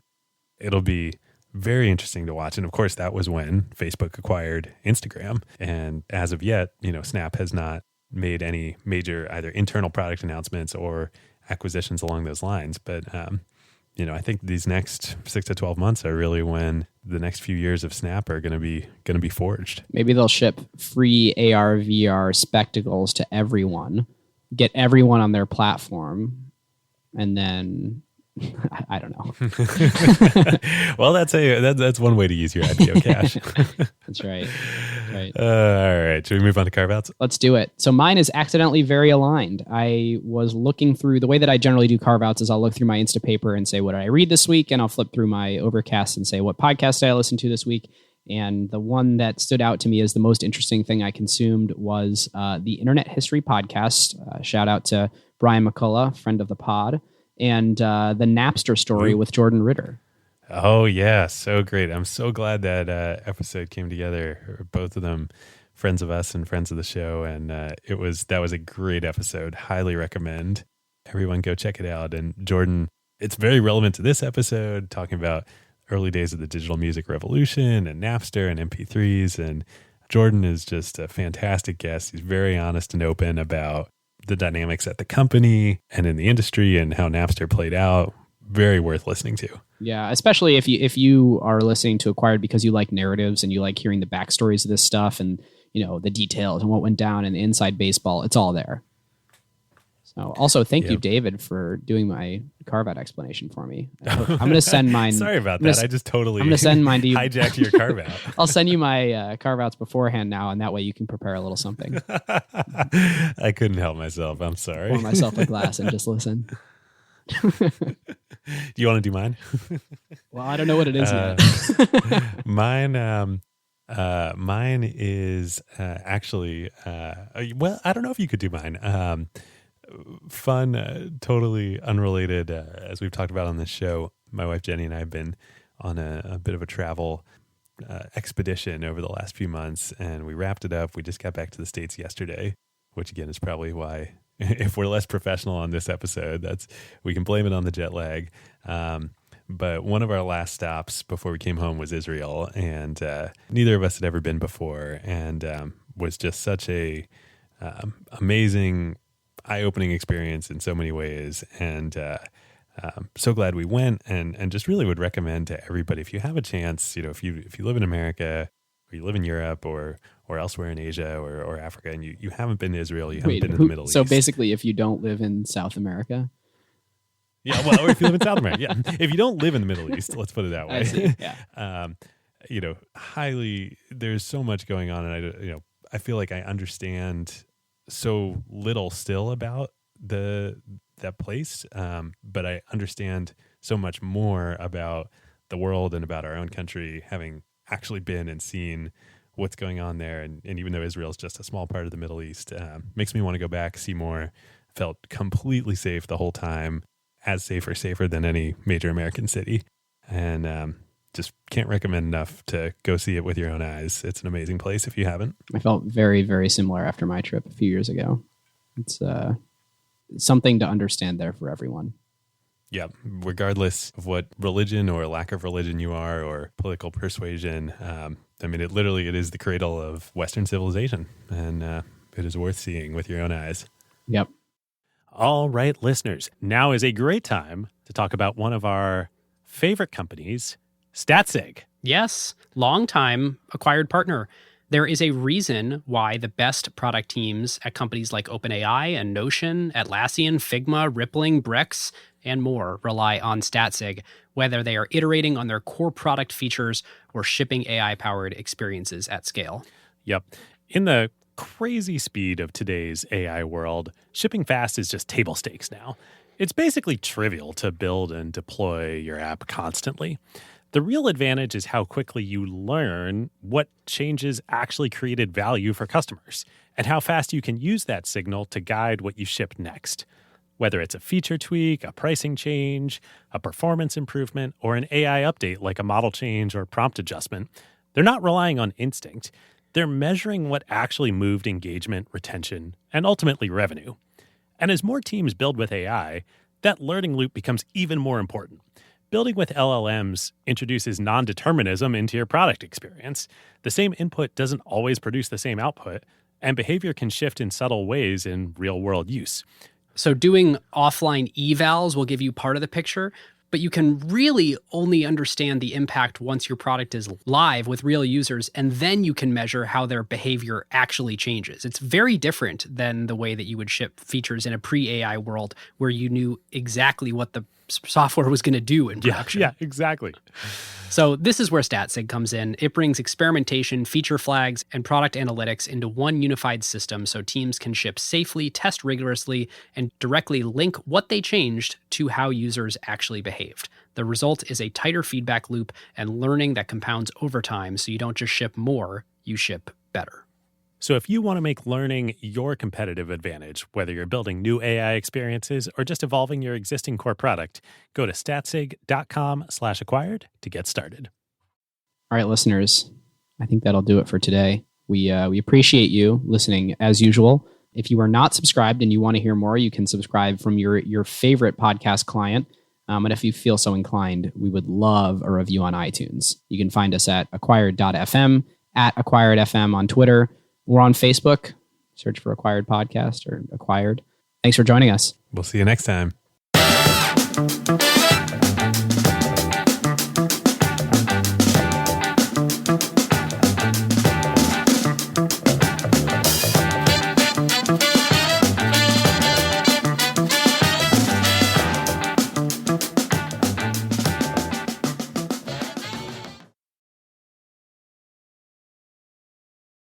it'll be very interesting to watch. And of course, that was when Facebook acquired Instagram. And as of yet, Snap has not made any major either internal product announcements or acquisitions along those lines. But, I think these next 6 to 12 months are really when the next few years of Snap are going to be forged. Maybe they'll ship free AR, VR spectacles to everyone, get everyone on their platform, and then I don't know. Well, that's one way to use your IPO cash. That's right. All right. Should we move on to carve-outs? Let's do it. So mine is accidentally very aligned. I was looking through, the way that I generally do carve-outs is I'll look through my Instapaper and say, what did I read this week? And I'll flip through my Overcast and say, what podcast did I listen to this week? And the one that stood out to me as the most interesting thing I consumed was the Internet History Podcast. Shout out to Brian McCullough, friend of the pod. And the Napster story with Jordan Ritter. Oh, yeah. So great. I'm so glad that episode came together. Both of them friends of us and friends of the show. And that was a great episode. Highly recommend. Everyone go check it out. And Jordan, it's very relevant to this episode, talking about early days of the digital music revolution and Napster and MP3s. And Jordan is just a fantastic guest. He's very honest and open about the dynamics at the company and in the industry and how Napster played out. Very worth listening to. Yeah, especially if you are listening to Acquired because you like narratives and you like hearing the backstories of this stuff and the details and what went down and the inside baseball. It's all there. So also thank you, David, for doing my carve-out explanation for me. I'm going to send mine. Sorry about that. I just totally I'm going to send mine to you. Hijacked your carve-out. I'll send you my carve-outs beforehand now, and that way you can prepare a little something. I couldn't help myself. I'm sorry. Pour myself a glass and just listen. Do you want to do mine? Well, I don't know what it is yet. Mine is actually, well, I don't know if you could do mine. Fun, totally unrelated. As we've talked about on this show, my wife Jenny and I have been on a bit of a travel expedition over the last few months, and we wrapped it up. We just got back to the States yesterday, which again is probably why, if we're less professional on this episode, we can blame it on the jet lag. But one of our last stops before we came home was Israel, and neither of us had ever been before, and was just such a amazing, eye-opening experience in so many ways. And so glad we went, and just really would recommend to everybody, if you have a chance, if you live in America or you live in Europe or elsewhere in Asia or Africa, and you haven't been to Israel, you haven't been to the Middle East. So basically, if you don't live in South America. Yeah, well, or if you live in South America, yeah. If you don't live in the Middle East, let's put it that way. I see. Yeah. Highly, there's so much going on, and I feel like I understand so little still about that place, but I understand so much more about the world and about our own country, having actually been and seen what's going on there. And even though Israel's just a small part of the Middle East, makes me want to go back, see more. Felt completely safe the whole time. As safer than any major American city. And just can't recommend enough to go see it with your own eyes. It's an amazing place if you haven't. I felt very, very similar after my trip a few years ago. It's something to understand there for everyone. Yeah, regardless of what religion or lack of religion you are or political persuasion, it is the cradle of Western civilization, and it is worth seeing with your own eyes. Yep. All right, listeners, now is a great time to talk about one of our favorite companies, StatSig. Yes, long-time acquired partner. There is a reason why the best product teams at companies like OpenAI and Notion, Atlassian, Figma, Rippling, Brex, and more rely on StatSig, whether they are iterating on their core product features or shipping AI-powered experiences at scale. Yep. In the crazy speed of today's AI world, shipping fast is just table stakes now. It's basically trivial to build and deploy your app constantly. The real advantage is how quickly you learn what changes actually created value for customers and how fast you can use that signal to guide what you ship next. Whether it's a feature tweak, a pricing change, a performance improvement, or an AI update like a model change or prompt adjustment, they're not relying on instinct. They're measuring what actually moved engagement, retention, and ultimately revenue. And as more teams build with AI, that learning loop becomes even more important. Building with LLMs introduces non-determinism into your product experience. The same input doesn't always produce the same output, and behavior can shift in subtle ways in real-world use. So doing offline evals will give you part of the picture, but you can really only understand the impact once your product is live with real users, and then you can measure how their behavior actually changes. It's very different than the way that you would ship features in a pre-AI world where you knew exactly what the software was going to do in production. Yeah, exactly. So this is where StatSig comes in. It brings experimentation, feature flags, and product analytics into one unified system so teams can ship safely, test rigorously, and directly link what they changed to how users actually behaved. The result is a tighter feedback loop and learning that compounds over time, so you don't just ship more, you ship better. So if you want to make learning your competitive advantage, whether you're building new AI experiences or just evolving your existing core product, go to statsig.com/acquired to get started. All right, listeners, I think that'll do it for today. We appreciate you listening as usual. If you are not subscribed and you want to hear more, you can subscribe from your favorite podcast client. And if you feel so inclined, we would love a review on iTunes. You can find us at acquired.fm, at acquiredfm on Twitter. We're on Facebook. Search for Acquired Podcast or Acquired. Thanks for joining us. We'll see you next time.